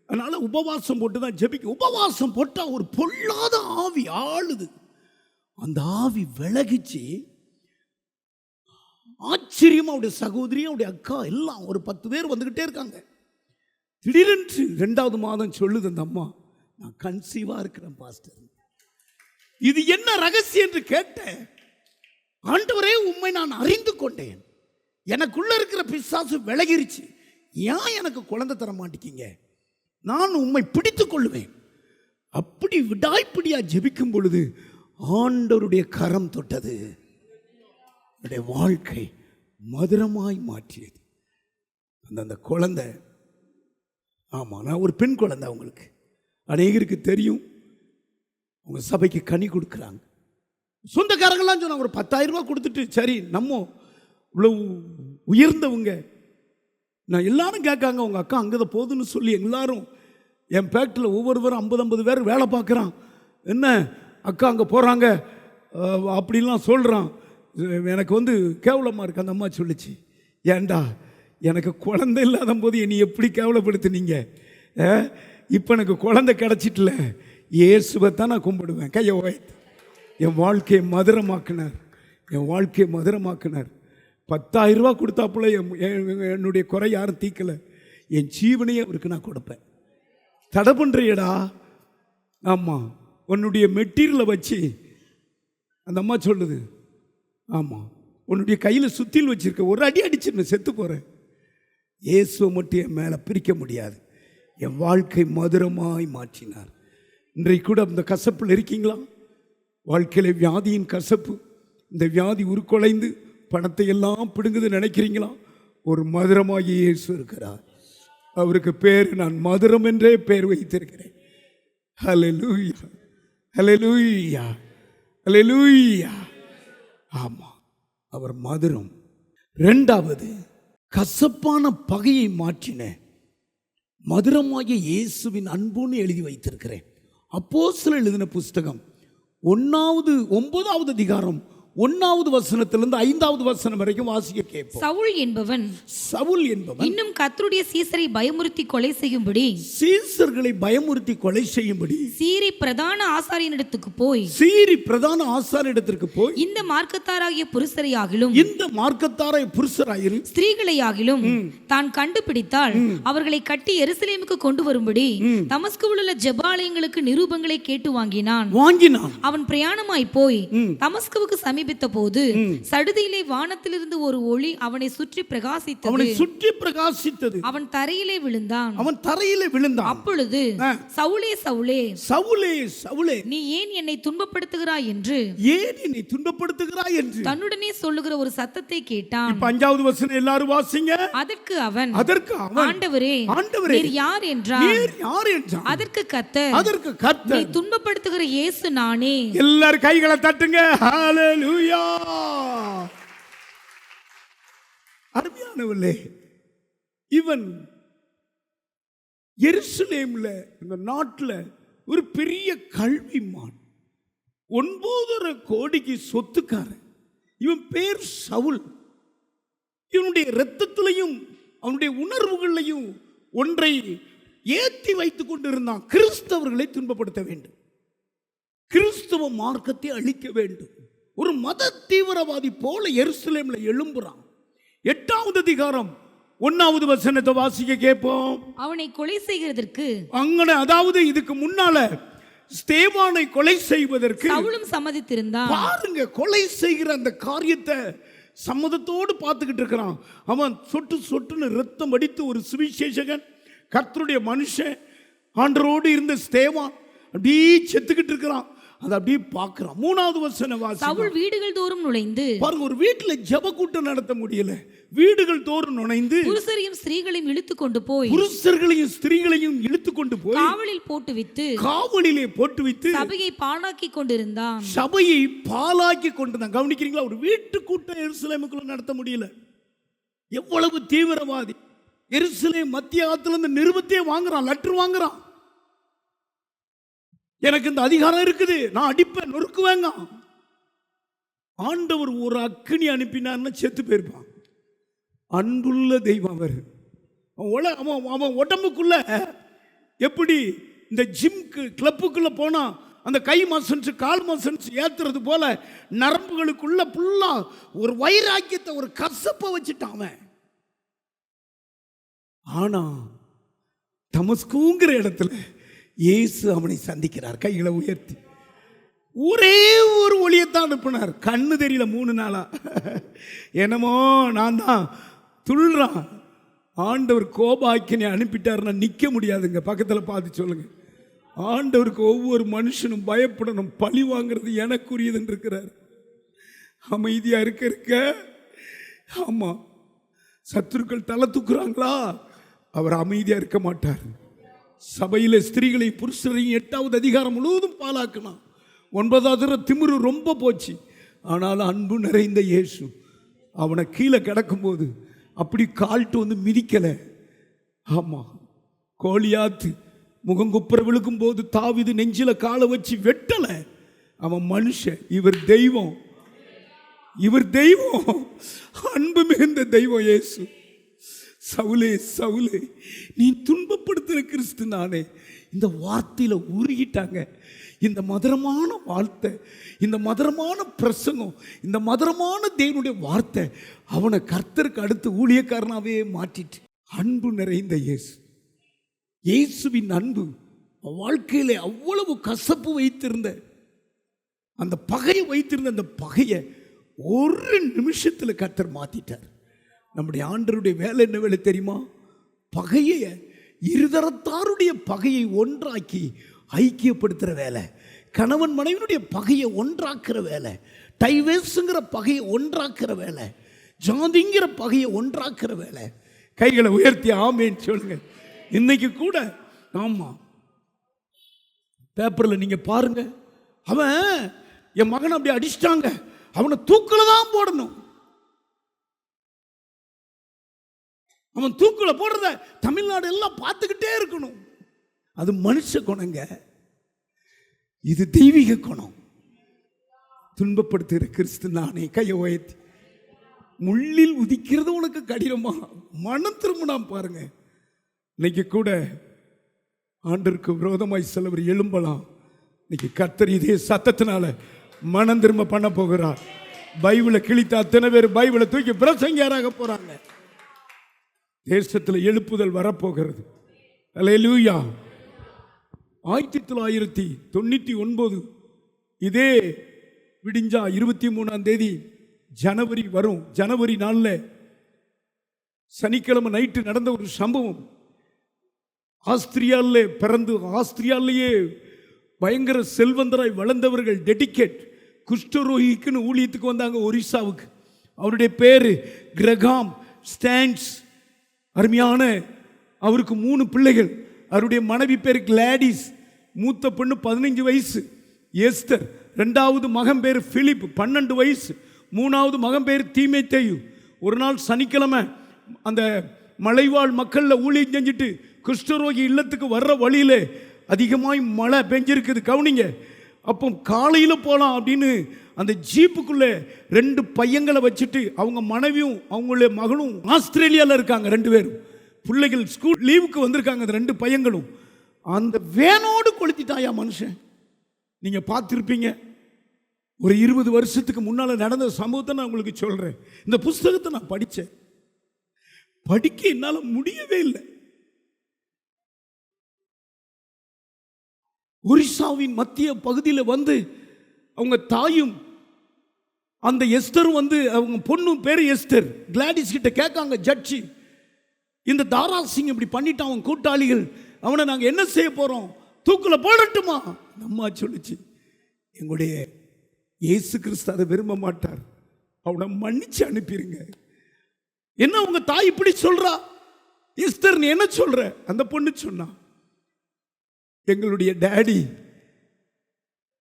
அதனால உபவாசம் போட்டு தான் ஜெபிக்க. உபவாசம் போட்டா ஒரு பொல்லாத ஆவி ஆளுது. அந்த ஆவி விலகிச்சு. ஆச்சரியமா அவருடைய சகோதரி, அவருடைய அக்கா எல்லாம் ஒரு 10 பேர் வந்துகிட்டே இருக்காங்க. திடீரென்று 2வது மாதம் சொல்லுது அந்த அம்மா, நான் கன்சீவா இருக்கிறேன் பாஸ்டர். இது என்ன ரகசியம் என்று கேட்டேன். ஆண்டவரே, உண்மை நான் அறிந்து கொண்டேன். எனக்குள்ள இருக்கிற பிசாசு விலகிருச்சு. ஏன் எனக்கு குழந்தை தர மாட்டேங்க? நான் உண்மை பிடித்துக் கொள்ளுவேன். அப்படி விடாய்ப்பிடியா ஜெபிக்கும் பொழுது ஆண்டவருடைய கரம் தொட்டது. வாழ்க்கை மதுரமாய் மாற்றியது. அந்த குழந்தை, ஆமா, நான் ஒரு பெண் குழந்தை. அவங்களுக்கு அநேகருக்கு தெரியும். உங்க சபைக்கு கனி கொடுக்குறாங்க. சொந்தக்காரங்களாம் சொன்னாங்க, ஒரு 10,000 ரூபாய் கொடுத்துட்டு, சரி நம்ம இவ்வளவு உயர்ந்தவங்க, நான் எல்லாரும் கேட்காங்க, உங்க அக்கா அங்கதான் போதுன்னு சொல்லி எல்லாரும் என் ஃபேக்டரியில் ஒவ்வொருவரும் 50-50 பேர் வேலை பார்க்குறான். என்ன அக்கா அங்கே போகிறாங்க அப்படின்லாம் சொல்கிறான். எனக்கு கேவலமாக இருக்கு. அந்த அம்மா சொல்லிச்சு, ஏண்டா எனக்கு குழந்தை இல்லாத போது என்னை எப்படி கேவலப்படுத்துனீங்க, இப்போ எனக்கு குழந்தை கிடச்சிட்டுல, இயேசுவை தான் நான் கும்பிடுவேன். கையை உயர்த்து. என் வாழ்க்கையை மதுரமாக்கினார், என் வாழ்க்கையை மதுரமாக்கினார். 10,000 ரூபா கொடுத்தாப்புல என்னுடைய குறை யாரும் தீக்கலை. என் ஜீவனையே அவருக்கு நான் கொடுப்பேன். தடை பண்ணுறியடா. ஆமாம், உன்னுடைய மெட்டீரியலை வச்சு அந்த அம்மா சொல்லுது, ஆமாம் உன்னுடைய கையில் சுத்தியில் வச்சிருக்க, ஒரு அடி அடிச்சிருந்த செத்து போகிறேன். இயேசுவை மட்டும் என் மேலே பிரிக்க முடியாது. என் வாழ்க்கை மதுரமாய் மாற்றினார். இன்றைக்கு கூட அந்த கசப்பில் இருக்கீங்களா? வாழ்க்கையில் வியாதியின் கசப்பு, இந்த வியாதி உருக்குலைந்து பணத்தை எல்லாம் பிடுங்குது நினைக்கிறீங்களா? ஒரு மதுரமாகி இயேசு இருக்கிறார். அவருக்கு பேர் நான் மதுரம் என்றே பேர் வைத்திருக்கிறேன். ஹல்லேலூயா, ஹல்லேலூயா, ஹல்லேலூயா. ஆமாம், அவர் மதுரம். இரண்டாவது, கசப்பான பகையை மாற்றின மதுரமாகிய இயேசுவின் அன்புன்னு எழுதி வைத்திருக்கிறேன். அப்போஸ்தலர் எழுதின புஸ்தகம் 9வது அதிகாரம் 1வது வசனத்திலிருந்து 5வது வசனம் வரைக்கும் வாசிக்க கேட்போம். சவுல் என்பவன் இன்னும் கர்த்தருடைய சீசரை பயமுறுத்தி கொலை செய்யும்படி, சீசர்களை பயமுறுத்தி கொலை செய்யும்படி சீரி பிரதான ஆசாரியனிடத்துக்கு போய் இந்த மார்க்கத்தாராகிய புருஷரையாகிலும் ஸ்திரீகளையாகிலும் தான் கண்டுபிடித்தால் அவர்களை கட்டி எருசலேமுக்கு கொண்டு வரும்படி தமஸ்குவில் உள்ள ஜெபாலயங்களுக்கு நிரூபங்களை கேட்டு வாங்கினான். அவன் பிரயாணமாய் போய் தமஸ்குவுக்கு சமீப போது சடுதியிலே வானத்திலிருந்து ஒரு ஒளி அவனை சுற்றி பிரகாசித்தது. அவன் தரையிலே விழுந்தான். அப்பொழுது சவுலே, சவுலே, நீ ஏன் என்னை துன்பப்படுத்துகிறாய் என்று தன்னுடனே சொல்லுகிற ஒரு சத்தத்தை கேட்டான். 5வது வசனம் எல்லாரும் வாசிங்க. அதற்கு அவன் ஆண்டவரே, நீர் யார் என்றான். அதற்கு கர்த்தர், நீ துன்பப்படுத்துகிற இயேசு நானே. எல்லாரும் கைகளை தட்டுங்க. ஹல்லேலூயா. அருமையானவர்களே, இவன் எருசலேம்ல, இந்த நாட்டில் ஒரு பெரிய கல்விமான், 9.5 கோடிக்கு சொத்துக்காரன். இவன் பேர் சவுல். இவனுடைய இரத்தத்திலையும் அவனுடைய உணர்வுகளையும் ஒன்றை ஏற்றி வைத்துக் கொண்டிருந்தான். கிறிஸ்தவர்களை துன்பப்படுத்த வேண்டும், கிறிஸ்தவ மார்க்கத்தை அழிக்க வேண்டும். ஒரு மத தீவிரவாதி போல எருசலேம்ல எழும்புறான். 8வது அதிகாரம் 1வது வசனத்தை வாசிக்க கேட்போம். அவனை கொலை செய்கிறதற்கு அதாவது இதுக்கு முன்னால ஸ்தேவானை கொலை செய்வதற்கு சவுலும் சம்மதித்திருந்தான். பாருங்க, கொலை செய்கிற அந்த காரியத்தை சம்மதத்தோடு பார்த்துக்கிட்டு இருக்கிறான். அவன் சொட்டு சொட்டுன்னு ரத்தம் வடித்து ஒரு சுவிசேஷகன், கர்த்தருடைய மனுஷன், ஆண்டரோடு இருந்த ஸ்தேவான் அப்படியே செத்துக்கிட்டு இருக்கிறான். அதை அப்படியே பார்க்கிறான். 3வது வசனம் வாசிங்க. சவுல் வீடுகள் தோறும் நுழைந்து, பாருங்க, ஒரு வீட்டுல ஜெப கூட்டம் நடத்த முடியல, வீடுகள் தோறும் நுழைந்து புருஷரையும் ஸ்திரீகளையும் இழுத்து கொண்டு போய் காவலிலே போட்டு வித்து சபையை பாழாக்கி கொண்டிருந்தான். கவனிக்கிறீங்களா? ஒரு வீட்டு கூட்டம் எருசலேமுக்குள்ள நடத்த முடியல. எவ்வளவு தீவிரவாதி! எருசலேம் மத்திய ஆத்துல நிருபத்தையே வாங்குறான், லெட்டர் வாங்குறான். எனக்கு இந்த அதிகாரம் இருக்குது, நான் அடிப்பேன், நொறுக்குவேங்க. ஆண்டவர் ஒரு அக்கினி அனுப்பினார்னா செத்து போயிருப்பான். அன்புள்ள தெய்வம் அவர். அவன் உடம்புக்குள்ள எப்படி இந்த ஜிம்க்கு கிளப்புக்குள்ள போனா அந்த கை மசன்ஸ் கால் மசன்ஸ் ஏத்துறது போல நரம்புகளுக்குள்ள புல்லா ஒரு வைராக்கியத்தை, ஒரு கசப்பை வச்சுட்டான் அவன். ஆனா தமஸ்குங்கிற இடத்துல இயேசு அவனை சந்திக்கிறார். கைகளை உயர்த்தி ஒரே ஒரு ஒளியத்தான் அனுப்பினார். கண்ணு தெரியல 3 நாளா. என்னமோ நான் தான் துள்றான். ஆண்டவர் கோபாக்கினை அனுப்பிட்டாருன்னா நிற்க முடியாதுங்க. பக்கத்தில் பார்த்து சொல்லுங்க. ஆண்டவருக்கு ஒவ்வொரு மனுஷனும் பயப்படணும். பழி வாங்கிறது எனக்குரியதுன்னு இருக்கிறார். அமைதியா இருக்க ஆமா, சத்துருக்கள் தலை தூக்குறாங்களா, அவர் அமைதியா இருக்க மாட்டார். சபையில ஸ்திரீகளை புருஷரையும் 8வது அதிகாரம் முழுவதும் பாலாக்கணும். 9வது திமிரு ரொம்ப போச்சு. ஆனால் அன்பு நிறைந்த இயேசு அவனை கீழே கிடக்கும்போது அப்படி கால்ட்டு வந்து மிதிக்கல. ஆமா, கோலியாத்து முகங்குப்புற விழுக்கும் போது தாவீது நெஞ்சில காலை வச்சு வெட்டல. அவன் மனுஷன், இவர் தெய்வம். இவர் தெய்வம், அன்பு மிகுந்த தெய்வம் இயேசு. சவுலே சவுலே நீ துன்பப்படுத்துகிற கிறிஸ்து நானே. இந்த வார்த்தையில உருகிட்டாங்க. இந்த மதுரமான வார்த்தை, இந்த மதுரமான பிரசங்கம், இந்த மதுரமான தேவனுடைய வார்த்தை அவனை கர்த்தருக்கு அடுத்து ஊழியக்காரனாவே மாற்றிட்டு. அன்பு நிறைந்த இயேசு, இயேசுவின் அன்பு வாழ்க்கையில அவ்வளவு கசப்பு வைத்திருந்த அந்த பகையை அந்த பகையை ஒரு நிமிஷத்தில் கர்த்தர் மாத்திட்டார். நம்முடைய ஆண்டவருடைய வேலை என்ன வேலை தெரியுமா? பகையை, இருதரத்தாருடைய பகையை ஒன்றாக்கி ஐக்கியப்படுத்துகிற வேலை, கணவன் மனைவியுடைய பகையை ஒன்றாக்குற வேலை, டைவேஸுங்கிற பகையை ஒன்றாக்குற வேலை, ஜாதிங்கிற பகையை ஒன்றாக்குற வேலை. கைகளை உயர்த்தி ஆமேன்னு சொல்லுங்க. இன்னைக்கு கூட ஆமா, பேப்பர்ல நீங்க பாருங்க, அவன் என் மகனை அப்படி அடிச்சிட்டாங்க, அவனை தூக்கில தான் போடணும். அவன் தூக்குல போடுறத தமிழ்நாடு எல்லாம் பார்த்துக்கிட்டே இருக்கணும். அது மனுஷ குணங்க, இது தெய்வீக குணம். துன்பப்படுத்துகிற கிறிஸ்து நானே. கையை உயர்த்தி, முள்ளில் உதிக்கிறது உனக்கு கடினமா? மனம் திரும்பினா பாருங்க. இன்னைக்கு கூட ஆண்டருக்கு விரோதமாய் சிலவர் எழும்பலாம். இன்னைக்கு கர்த்தர் இதே சத்தத்தினால மனம் திரும்ப பண்ண போகிறார். பைபிளை கிழித்த அத்தனை பேர் பைபிளை தூக்கி பிரசங்கியாராக போறாங்க. தேசத்தில் எழுப்புதல் வரப்போகிறது. அல்லேலூயா. 1999 இதே விடிஞ்சா 23ஆம் தேதி ஜனவரி வரும். ஜனவரி நாளில் சனிக்கிழமை நைட்டு நடந்த ஒரு சம்பவம். ஆஸ்திரியாவில் பிறந்து ஆஸ்திரியாலேயே பயங்கர செல்வந்தராய் வளர்ந்தவர்கள் டெடிகேட் குஷ்டரோகிக்குன்னு ஊழியத்துக்கு வந்தாங்க ஒரிசாவுக்கு. அவருடைய பேர் கிரகாம் ஸ்டான்ஸ். அருமையான, அவருக்கு 3 பிள்ளைகள். அவருடைய மனைவி பேர் கிளாடிஸ். மூத்த பொண்ணு 15 வயசு எஸ்தர். 2வது மகன் பேர் பிலிப் 12 வயசு. 3வது மகன் பேர் தீமேத்தேயு. ஒரு நாள் சனிக்கிழமை அந்த மலைவாழ் மக்களில் ஊழியம் செஞ்சுட்டு குஷ்டரோகி இல்லத்துக்கு வர்ற வழியில் அதிகமாய் மழை பெஞ்சிருக்குது. கவனிங்க. அப்போ காலையில் போகலாம் அப்படின்னு அந்த ஜீப்புக்குள்ளே 2 பையங்களை வச்சுட்டு அவங்க மனைவியும் அவங்களுடைய மகளும் ஆஸ்திரேலியாவில் இருக்காங்க. 2 பேரும் பிள்ளைகள் ஸ்கூல் லீவுக்கு வந்திருக்காங்க. அந்த 2 பையங்களும் அந்த வேனோடு கொளுத்திட்டாயா மனுஷன். நீங்கள் பார்த்துருப்பீங்க. ஒரு 20 வருஷத்துக்கு முன்னால் நடந்த சம்பவத்தை நான் உங்களுக்கு சொல்கிறேன். இந்த புஸ்தகத்தை நான் படித்தேன். படிக்க என்னால் முடியவே இல்லை. ஒரிசாவின் மத்திய பகுதியில் வந்து அவங்க தாயும் அந்த எஸ்தரும் வந்து அவங்க பொண்ணும் பேர் எஸ்தர் கிளாடிஸ் கிட்ட கேட்காங்க, ஜட்ஜி இந்த தாராசிங் இப்படி பண்ணிட்டான் அவன் கூட்டாளிகள், அவனை நாங்கள் என்ன செய்ய போகிறோம், தூக்குல போடட்டுமா? அம்மா சொல்லிச்சு, எங்களுடைய இயேசு கிறிஸ்து அதை விரும்ப மாட்டார், அவனை மன்னிச்சு அனுப்பிடுங்க. என்ன உங்க தாய் இப்படி சொல்றா? எஸ்தர் நீ என்ன சொல்ற? அந்த பொண்ணு சொன்னா, எங்களுடைய டாடி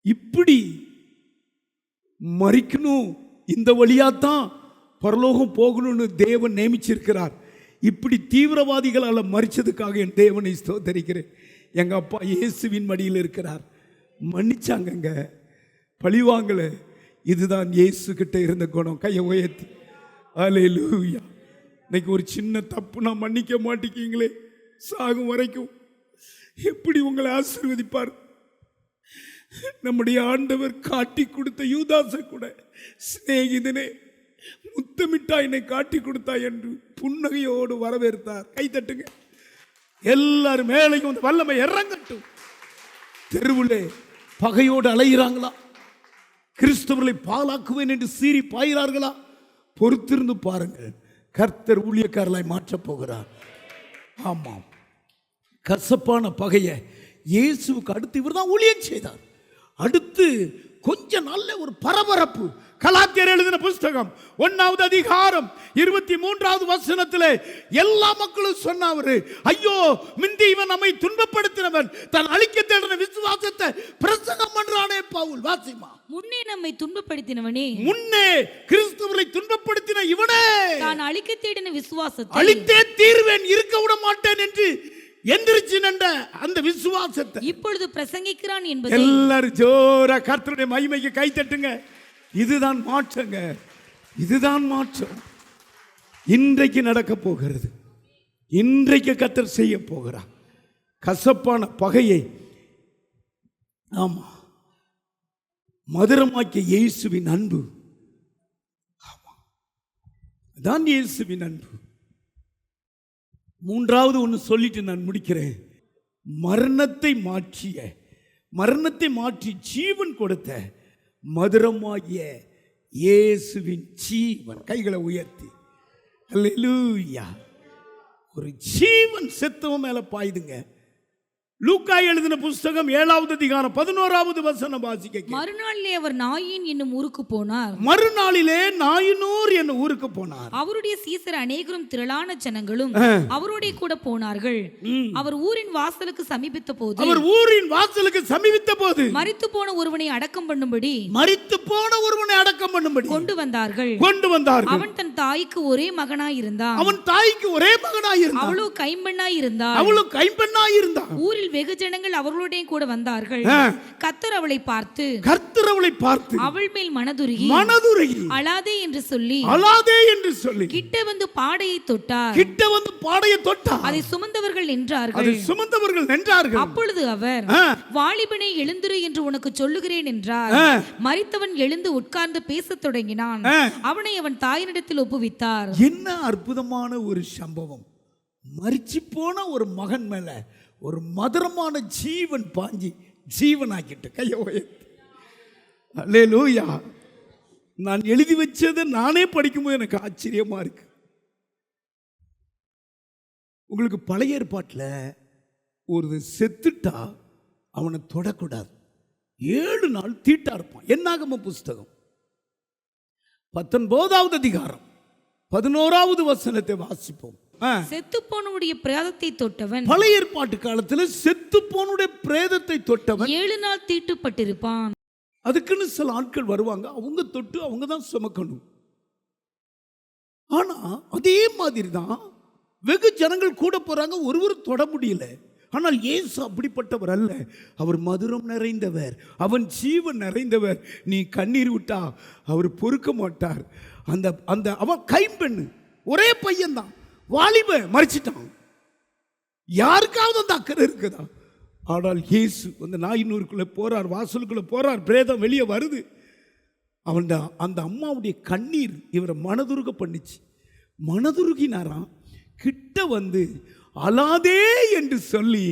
இப்படி மறிக்கணும், இந்த வழியாத்தான் பரலோகம் போகணும்னு தேவன் நியமிச்சிருக்கிறார். இப்படி தீவிரவாதிகளால் மறிச்சதுக்காக என் தேவனை ஸ்தோத்தரிக்கிறேன். எங்க அப்பா இயேசுவின் மடியில் இருக்கிறார், மன்னிச்சாங்கங்க, பழிவாங்கல. இதுதான் இயேசு கிட்ட இருந்த குணம். கையை உயர்த்தி அல்லேலூயா. இன்னைக்கு ஒரு சின்ன தப்பு நான் மன்னிக்க மாட்டேங்கீங்களே, சாகும் வரைக்கும் எப்படி உங்களை ஆசீர்வதிப்பார். நம்முடைய ஆண்டவர் காட்டி கொடுத்த யூதாசை கூட, சிநேகிதனே முத்தமிட்டா என்னை காட்டி கொடுத்தா என்று புன்னகையோடு வரவேற்றார். கை தட்டுங்க எல்லாரும், மேலையும் அந்த வல்லமை இறங்கட்டும். தெருவிலே பகையோடு அலைகிறாங்களா? கிறிஸ்தவர்களை பாலாக்குவேன் என்று சீறி பாய்கிறார்களா? பொறுத்திருந்து பாருங்கள், கர்த்தர் ஊழியக்காரலாய் மாற்றப் போகிறார். ஆமாம், கசப்பான பகையை இயேசுவுக்கு அடுத்து இவர் தான் ஊழியம் செய்தார். அடுத்து கொஞ்ச நாள்ல ஒரு பரபரப்பு. கலாத்தியர் எழுதின புஸ்தகம் 1வது அதிகாரம் 23வது வசனத்திலே எல்லா மக்களும் சொன்னவர், ஐயோ முந்தி இவன் நம்மை துன்பப்படுத்தினவன், தன் அழிக்க தேடின விசுவாசத்தை பிரசங்கம் பண்றானே பவுல். வாசிமா, முன்னே நம்மை துன்பப்படுத்தினவனே, முன்னே கிறிஸ்துவை துன்பப்படுத்தின இவனே தான் அழிக்க தேடின விசுவாசத்தை அழித்தே தீர்வேன், இருக்க விட மாட்டேன் என்று எந்திரிச்சு நின்ற அந்த விசுவாசத்தை இப்பொழுது பிரசங்கிக்கிறான் என்பதை எல்லாரும் ஜோரா கர்த்தருடைய மகிமைக்கு கை தட்டுங்க. இதுதான் மாற்றங்க. இதுதான் மாற்றம். இன்றைக்கு நடக்க போகிறது. இன்றைக்கு கர்த்தர் செய்ய போகிறார். கசப்பான பகையை ஆமா மதுரமாக்கிய இயேசுவின் அன்பு. ஆமா, அதான் இயேசுவின் அன்பு. மூன்றாவது ஒன்று சொல்லிட்டு நான் முடிக்கிறேன். மரணத்தை மாற்றி ஜீவன் கொடுத்த மதுரமாகிய இயேசுவின் ஜீவன். கைகளை உயர்த்தி அல்லேலூயா. ஒரு ஜீவன் செத்தவன் மேல பாயுதுங்க. லூக்கா எழுதின புஸ்தகம் 7வது அதிகாரம் 11வது வசனம் வாசிக்க. மறுநாளிலே அவர் நாயின் என்னும் ஊருக்கு போனார். மறுநாளிலே நாயினூர் என்னும் ஊருக்கு போனார். அவருடைய சீசர் அநேகரும் திரளான ஜனங்களும் அவருடைய கூட போனார்கள். அவர் ஊரின் வாசலுக்கு சமீபித்த போது மரித்து போன ஒருவனை அடக்கம் பண்ணும்படி கொண்டு வந்தார்கள். அவன் தன் தாய்க்கு ஒரே மகனாய் இருந்தான். அவளோ கைம்பெண்ணாய் இருந்தாள். ஊரில் வெகு ஜனங்கள் அவர்களுடைய கூட வந்தார்கள். கர்த்தர் அவளை பார்த்து அவள் மேல் மனதுருகி அழாதே என்று சொல்லி கிட்ட வந்து பாடையை தொட்டார். அதை சுமந்தவர்கள் நின்றார்கள். அப்பொழுது அவர், வாலிபனே எழுந்திரு என்று உனக்கு சொல்லுகிறேன் என்றார். மரித்தவன் எழுந்து உட்கார்ந்து பேசத் தொடங்கினான். அவனை அவன் தாயினிடத்தில் ஒப்புவித்தார். என்ன அற்புதமான ஒரு சம்பவம்! மரிச்சு போன ஒரு மகன் மேல ஒரு மதுரமான ஜீவன் பாஞ்சி ஜீவனாக்கிட்டு. கையை உயர்த்தி அல்லேலூயா. நான் எழுதி வச்சதை நானே படிக்கும்போது எனக்கு ஆச்சரியமா இருக்கு. உங்களுக்கு பழைய ஏற்பாட்டில் ஒரு செத்துட்டா அவனை தொடக்கூடாது. 7 நாள் தீட்டா இருப்பான். என்னாகம புஸ்தகம் 19வது அதிகாரம் 11வது வசனத்தை வாசிப்போம். செத்து போனவுடைய பிரேதத்தை தொட்டவன், பழைய ஏற்பாட்டு காலத்தில் செத்து போனுடைய பிரேதத்தை தொட்டவன் 7 நாள் தீட்டுப்பட்டிருப்பான். அதுக்குன்னு சில ஆட்கள் வருவாங்க, அவங்க தொட்டு அவங்க தான் சுமக்கணும். ஆனா அதே மாதிரி தான் வெகு ஜனங்கள் கூட போறாங்க, ஒருவர் தொட முடியல. ஆனால் இயேசு அப்படிப்பட்டவர் அல்ல. அவர் மதுரம் நிறைந்தவர், அவன் ஜீவன் நிறைந்தவர். நீ கண்ணீர் விட்டா அவர் பொறுக்க மாட்டார். அந்த அந்த அவன் கைம்பெண்ணு, ஒரே பையன் தான், வாலிப மறிச்சிட்டான். யாருக்காவது அந்த அக்கறை இருக்குதா? ஆனால் இயேசு அந்த நாயினூருக்குள்ள போறார், வாசலுக்குள்ள போறார், பிரேதம் வெளியே வருது. அவன் அந்த அம்மாவுடைய கண்ணீர் இவரை மனதுருக பண்ணிச்சு. மனதுருகினாராம். கிட்ட வந்து அழாதே என்று சொல்லி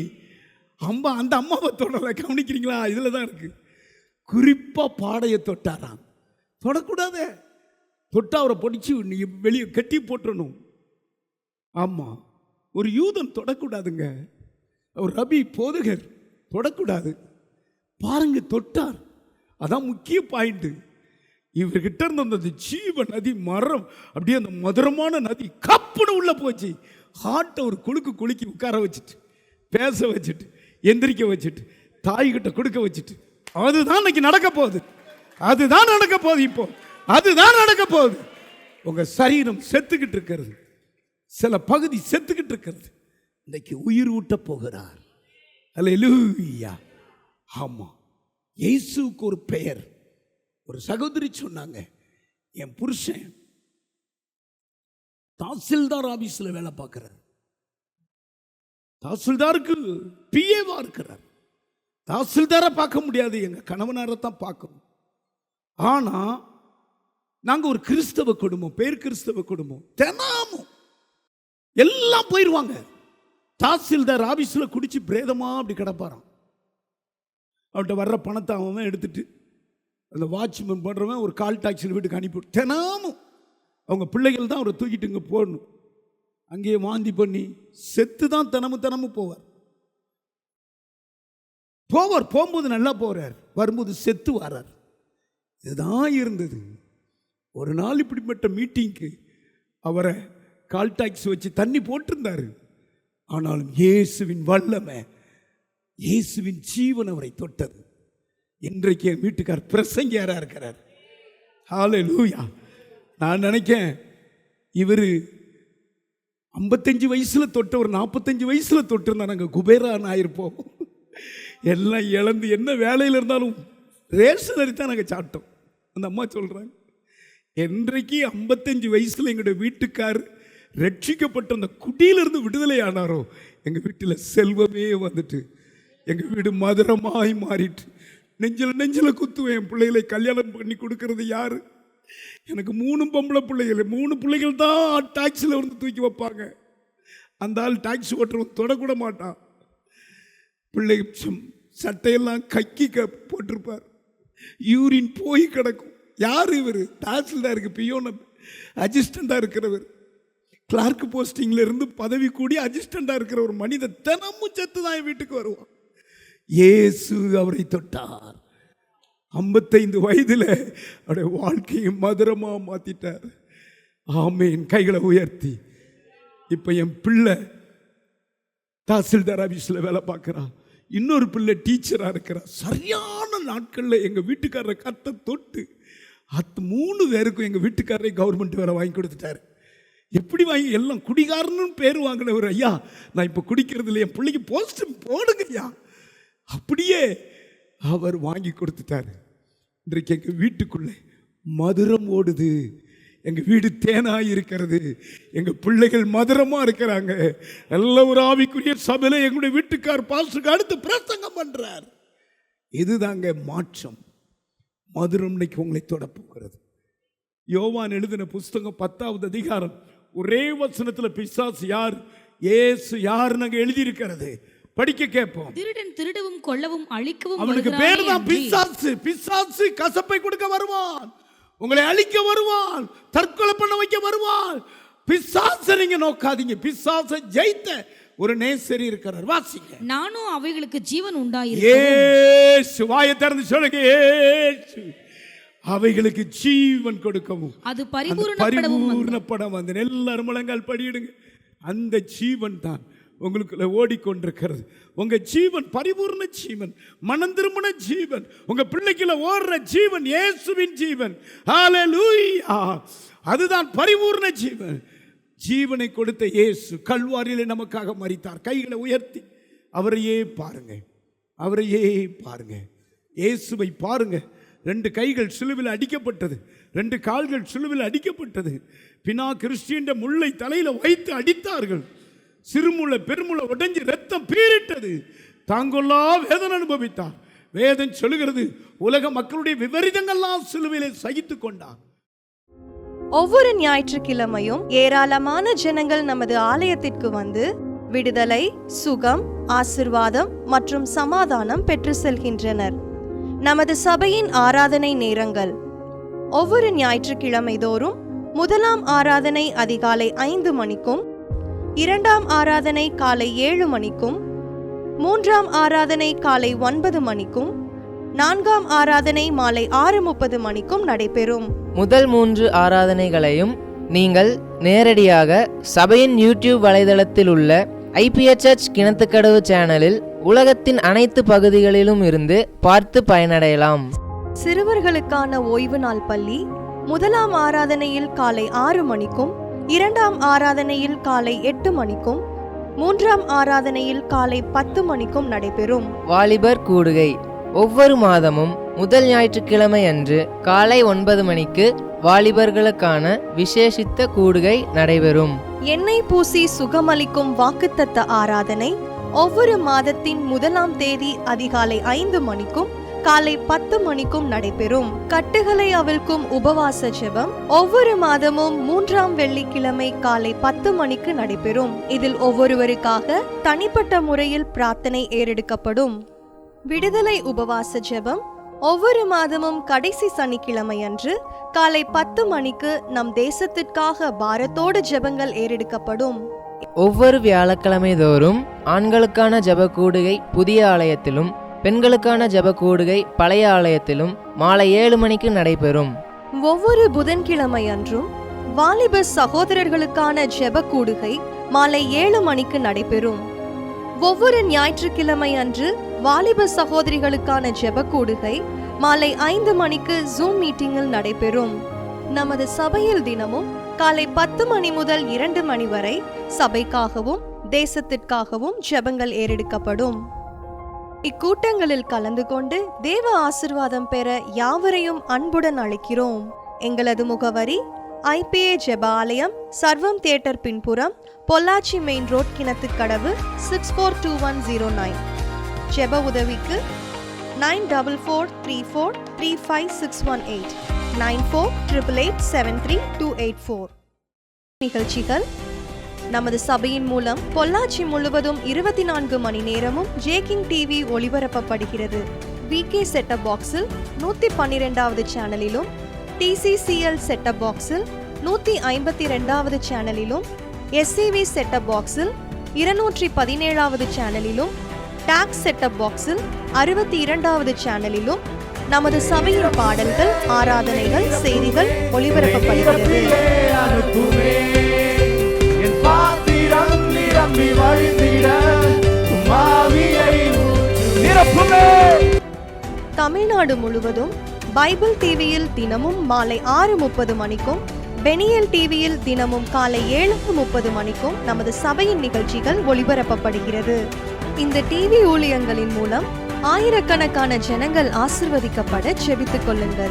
அந்த அம்மாவை தொடலை. கவனிக்கிறீங்களா? இதில் தான் இருக்கு. குறிப்பா பாடையை தொட்டாராம். தொடக்கூடாத, தொட்டா அவரை படிச்சு வெளியே கட்டி போட்டுறணும். ஆமா, ஒரு யூதன் தொடக்கூடாதுங்க. ஒரு ரபி போதகர் தொடக்கூடாது. பாருங்க, தொட்டார். அதான் முக்கிய பாயிண்ட். இவர்கிட்ட இருந்த அந்த ஜீவ நதி மரம் அப்படியே அந்த மதுரமான நதி கப்புன்னு உள்ள போச்சு. ஹார்ட்டை ஒரு குலுக்கி உட்கார வச்சுட்டு, பேச வச்சுட்டு, எந்திரிக்க வச்சுட்டு, தாய்கிட்ட கொடுக்க வச்சுட்டு, அதுதான் இன்னைக்கு நடக்க போகுது. அதுதான் நடக்க போகுது. இப்போ அதுதான் நடக்க போகுது. உங்க சரீரம் செத்துக்கிட்டு இருக்கிறது, சில பகுதி செத்துக்கிட்டு இருக்கிறது. இன்னைக்கு உயிர் ஊட்ட போகிறார். அல்லேலூயா. ஆமா, இயேசுவுக்கு ஒரு பெயர். ஒரு சகோதரி சொன்னாங்க, என் புருஷன் தாசில்தார் ஆபீஸ்ல வேலை பார்க்கிறார். தாசில்தாருக்கு பிஏவா இருக்கிறார். தாசில்தாரை பார்க்க முடியாது, எங்க கணவனாரை தான் பார்க்கணும். ஆனா நாங்க ஒரு கிறிஸ்தவ குடும்பம், பேர் கிறிஸ்தவ குடும்பம். தினமும் எல்லாம் போயிருவாங்க. தாசில்தார் ஆபீஸ்ல குடிச்சு பிரேதமா அப்படி கிடப்பாராம். அவன்கிட்ட வர்ற பணத்தை அவன் எடுத்துட்டு அந்த வாட்ச்மேன் பண்றவன் ஒரு கால் டாக்ஸியில் வீட்டுக்கு அனுப்பி, தினமும் அவங்க பிள்ளைகள் தான் அவரை தூக்கிட்டு இங்கே போடணும். அங்கேயே வாந்தி பண்ணி செத்து தான் தினமும் போவார். போகும்போது நல்லா போறார், வரும்போது செத்து வர்றார். இதுதான் இருந்தது. ஒரு நாள் இப்படிப்பட்ட மீட்டிங்க்கு அவரை கால் டாக்ஸி வச்சு தண்ணி போட்டிருந்தாரு. ஆனாலும் இயேசுவின் வல்லமை, இயேசுவின் ஜீவன் அவரை தொட்டது. இன்றைக்கு என் வீட்டுக்கார் பிரசங்கியாரா இருக்கிறார். ஹல்லேலூயா. நான் நினைக்கேன், இவர் 55 வயசுல தொட்ட, ஒரு 45 வயசுல தொட்டிருந்தா நாங்கள் குபேரான் ஆயிருப்போம். எல்லாம் இழந்து என்ன வேலையில் இருந்தாலும் ரேஷனரி தான் நாங்கள் சாப்பிட்டோம். அந்த அம்மா சொல்றாங்க, என்றைக்கு 55 வயசுல எங்களுடைய வீட்டுக்கார் ரட்சிக்கப்பட்ட அந்த குடியிலிருந்து விடுதலை ஆனாரோ, எங்க வீட்டில் செல்வமே வந்துட்டு எங்க வீடு மதுரமாய் மாறிட்டு. நெஞ்சில குத்துவேன். என் பிள்ளைகளை கல்யாணம் பண்ணி கொடுக்கறது யாரு? எனக்கு 3 பொம்பளை பிள்ளைகள். 3 பிள்ளைகள் தான் டாக்ஸில் வந்து தூக்கி வைப்பாங்க. அந்த ஆள் டாக்ஸி ஓட்டுறவன் தொடக்கூட மாட்டான். பிள்ளை சட்டையெல்லாம் கக்கி போட்டிருப்பார். யூரின் போய் கிடக்கும். யார் இவர்? தாசில்தாருக்கு பியோன அசிஸ்டண்டாக இருக்கிறவர். கிளார்க் போஸ்டிங்கில் இருந்து பதவி கூடி அசிஸ்டண்டாக இருக்கிற ஒரு மனிதன் தினமும் செத்து தான் என் வீட்டுக்கு வருவான். இயேசு அவரை தொட்டார். 55 வயதில் அவருடைய வாழ்க்கையை மதுரமாக மாற்றிட்டார். ஆமேன். கைகளை உயர்த்தி. இப்போ என் பிள்ளை தாசில்தார் ஆஃபீஸில் வேலை பார்க்குறான். இன்னொரு பிள்ளை டீச்சராக இருக்கிறான். சரியான நாட்களில் எங்கள் வீட்டுக்காரரை கத்த தொட்டு 3 பேருக்கும் எங்கள் வீட்டுக்காரரை கவர்மெண்ட் வேலை வாங்கி கொடுத்துட்டாரு. எப்படி வாங்கி? எல்லாம் குடிகாரன்னு பேர் வாங்கினவர். ஐயா நான் இப்போ குடிக்கிறது இல்லை, என் பிள்ளைக்கு போஸ்ட் போடுங்க ஐயா. அப்படியே அவர் வாங்கி கொடுத்துட்டாரு. இன்றைக்கு எங்கள் வீட்டுக்குள்ளே மதுரம் ஓடுது. எங்கள் வீடு தேனாய் இருக்கிறது. எங்கள் பிள்ளைகள் மதுரமாக இருக்கிறாங்க. நல்ல ஒரு ஆவிக்குரிய சபையில் எங்களுடைய வீட்டுக்கார் பாஸ்டருக்கு அடுத்து பிரசங்கம் பண்ணுறார். இதுதாங்க மாற்றம். மதுரம் இன்னைக்கு உங்களை தொட போகிறது. யோவான் எழுதின புஸ்தகம் 10வது அதிகாரம் ஒரே வசனத்தில் பிசாசு யார், இயேசு யார் நாங்க எழுதியிருக்கிறது. படிக்க கேட்போம். திருடன் திருடவும் கொல்லவும் அழிக்கவும் அவனுக்கு பேர் தான் பிசாசு. பிசாசு கசப்பை கொடுக்க வருவான், உங்களை அழிக்க வருவான், தற்கொலை பண்ண வைக்க வருவான். பிசாசை நீங்க நோக்காதீங்க. பிசாசை ஜெயித்த ஒரு நேசரி இருக்கிறார். வாசிங்க. நானும் அவைகளுக்கு ஜீவன் உண்டாயிருக்கும். இயேசு வாயை திறந்து சொல்லுங்க. இயேசு அவைகளுக்கு ஜீவன் கொடுக்கவும் அது பரிபூர்ணப்படம் வந்து எல்லாரும் முழங்கால் படியிடுங்க. அந்த ஜீவன் தான் உங்களுக்குள்ள ஓடிக்கொண்டிருக்கிறது. உங்க ஜீவன் பரிபூர்ண ஜீவன், மனம் திரும்பின ஜீவன், உங்க பிள்ளைக்குள்ள ஓடுற ஜீவன் இயேசுவின் ஜீவன். ஹல்லேலூயா. அதுதான் பரிபூர்ண ஜீவன். ஜீவனை கொடுத்த இயேசு கல்வாரியிலே நமக்காக மரித்தார். கைகளை உயர்த்தி அவரையே பாருங்க, அவரையே பாருங்க, இயேசுவை பாருங்க. 2 கைகள் சிலுவில் அடிக்கப்பட்டது, 2 கால்கள் சிலுவில் அடிக்கப்பட்டது. பினா கிறிஸ்டியன் முள்ளை தலையில வைத்து அடித்தார்கள். சிறுமுளை பெருமுளை உடைஞ்சு ரத்தம் பீரிட்டது. தாங்கொல்லா வேதனை அனுபவித்தார். வேதம் சொல்லுகிறது உலக மக்களுடைய விபரீதங்கள்லாம் சிலுவையிலே சகித்துக் கொண்டார். ஒவ்வொரு ஞாயிற்றுக்கிழமையும் ஏராளமான ஜனங்கள் நமது ஆலயத்திற்கு வந்து விடுதலை, சுகம், ஆசிர்வாதம் மற்றும் சமாதானம் பெற்று செல்கின்றனர். நமது சபையின் ஆராதனை நேரங்கள்: ஒவ்வொரு ஞாயிற்றுக்கிழமை தோறும் 1ஆம் ஆராதனை அதிகாலை 5 மணிக்கும், 2ஆம் ஆராதனை காலை 7 மணிக்கும், 3ஆம் ஆராதனை காலை 9 மணிக்கும், 4ஆம் ஆராதனை மாலை 6:30 மணிக்கும் நடைபெறும். முதல் 3 ஆராதனைகளையும் நீங்கள் நேரடியாக சபையின் யூடியூப் வலைதளத்தில் உள்ள IPHH கிணத்துக்கடவு சேனலில் உலகத்தின் அனைத்து பகுதிகளிலும் இருந்து பார்த்து பயனடையலாம். சிறுவர்களுக்கான ஓய்வு நாள் பள்ளி 1ஆம் ஆராதனையில் காலை 6 மணிக்கும், 2ஆம் ஆராதனையில் காலை 8 மணிக்கும், 3ஆம் ஆராதனையில் காலை 10 மணிக்கும் நடைபெறும். வாலிபர் கூடுகை ஒவ்வொரு மாதமும் முதல் ஞாயிற்றுக்கிழமை அன்று காலை 9 மணிக்கு வாலிபர்களுக்கான விசேஷித்த கூடுகை நடைபெறும். எண்ணெய் பூசி சுகமளிக்கும் வாக்குத்தத்த ஆராதனை ஒவ்வொரு மாதத்தின் 1ஆம் தேதி அதிகாலை 5 மணிக்கும் காலை 10 மணிக்கும் நடைபெறும். கட்டுகளை அவிழ்க்கும் உபவாச ஜெபம் ஒவ்வொரு மாதமும் 3ஆம் வெள்ளிக்கிழமை காலை 10 மணிக்கு நடைபெறும். இதில் ஒவ்வொருவருக்காக தனிப்பட்ட முறையில் பிரார்த்தனை ஏறெடுக்கப்படும். விடுதலை உபவாச ஜெபம் ஒவ்வொரு மாதமும் கடைசி சனிக்கிழமை அன்று காலை 10 மணிக்கு நம் தேசத்திற்காக பாரத்தோடு ஜெபங்கள் ஏறெடுக்கப்படும். ஒவ்வொரு வியாழக்கிழமை தோறும் ஆண்களுக்கான ஜெப கூடுகை புதிய ஆலயத்திலும், பெண்களுக்கான ஜெப கூடுகை பழைய ஆலயத்திலும் மாலை 7 மணிக்கு நடைபெறும். ஒவ்வொரு புதன்கிழமை அன்றும் வாலிப சகோதரர்களுக்கான ஜெப கூடுகை மாலை 7 மணிக்கு நடைபெறும். ஒவ்வொரு ஞாயிற்றுக்கிழமை அன்று வாலிப சகோதரிகளுக்கான ஜெப கூடுகை மாலை 5 மணிக்கு ஜூம் மீட்டிங்கில் நடைபெறும். நமது சபையில் தினமும் காலை 10 மணி முதல் 2 மணி வரை சபைக்காகவும் தேசத்திற்காகவும் ஜெபங்கள் ஏறெடுக்கப்படும். இக்கூட்டங்களில் கலந்து கொண்டு தேவ ஆசீர்வாதம் பெற யாவரையும் அன்புடன் அழைக்கிறோம். எங்களது முகவரி IPA ஜெப ஆலயம், சர்வம் தியேட்டர் பின்புறம், பொள்ளாச்சி மெயின் ரோட், கிணத்துக்கடவு 642109. ஜெப உதவிக்கு 9443435618 9488873284. நிகழ்ச்சிகள் நமது சபையின் மூலம் பொள்ளாச்சி முழுவதும் 24 மணி நேரமும் ஜேகிங் டிவி ஒளிபரப்பப்படுகிறது. VK செட்டப் பாக்ஸில் 112வது சேனலிலும், TCCL செட்டப் பாக்ஸில் 152வது சேனலிலும், SCV செட்டப் பாக்ஸில் 217வது சேனலிலும், டாக்ஸ் செட்டப் பாக்ஸில் 62வது சேனலிலும் நமது சபையின் பாடல்கள், ஆராதனைகள், செய்திகள் ஒளிபரப்பப்படுகிறது. தமிழ்நாடு முழுவதும் பைபிள் டிவியில் தினமும் மாலை 6:30 மணிக்கும், பெனியல் டிவியில் தினமும் காலை 7:30 மணிக்கும் நமது சபையின் நிகழ்ச்சிகள் ஒளிபரப்பப்படுகிறது. இந்த டிவி ஊழியங்களின் மூலம் ஆயிரக்கணக்கான ஜனங்கள் ஆசிர்வதிக்கப்பட ஜெபித்துக் கொள்ளுங்கள்.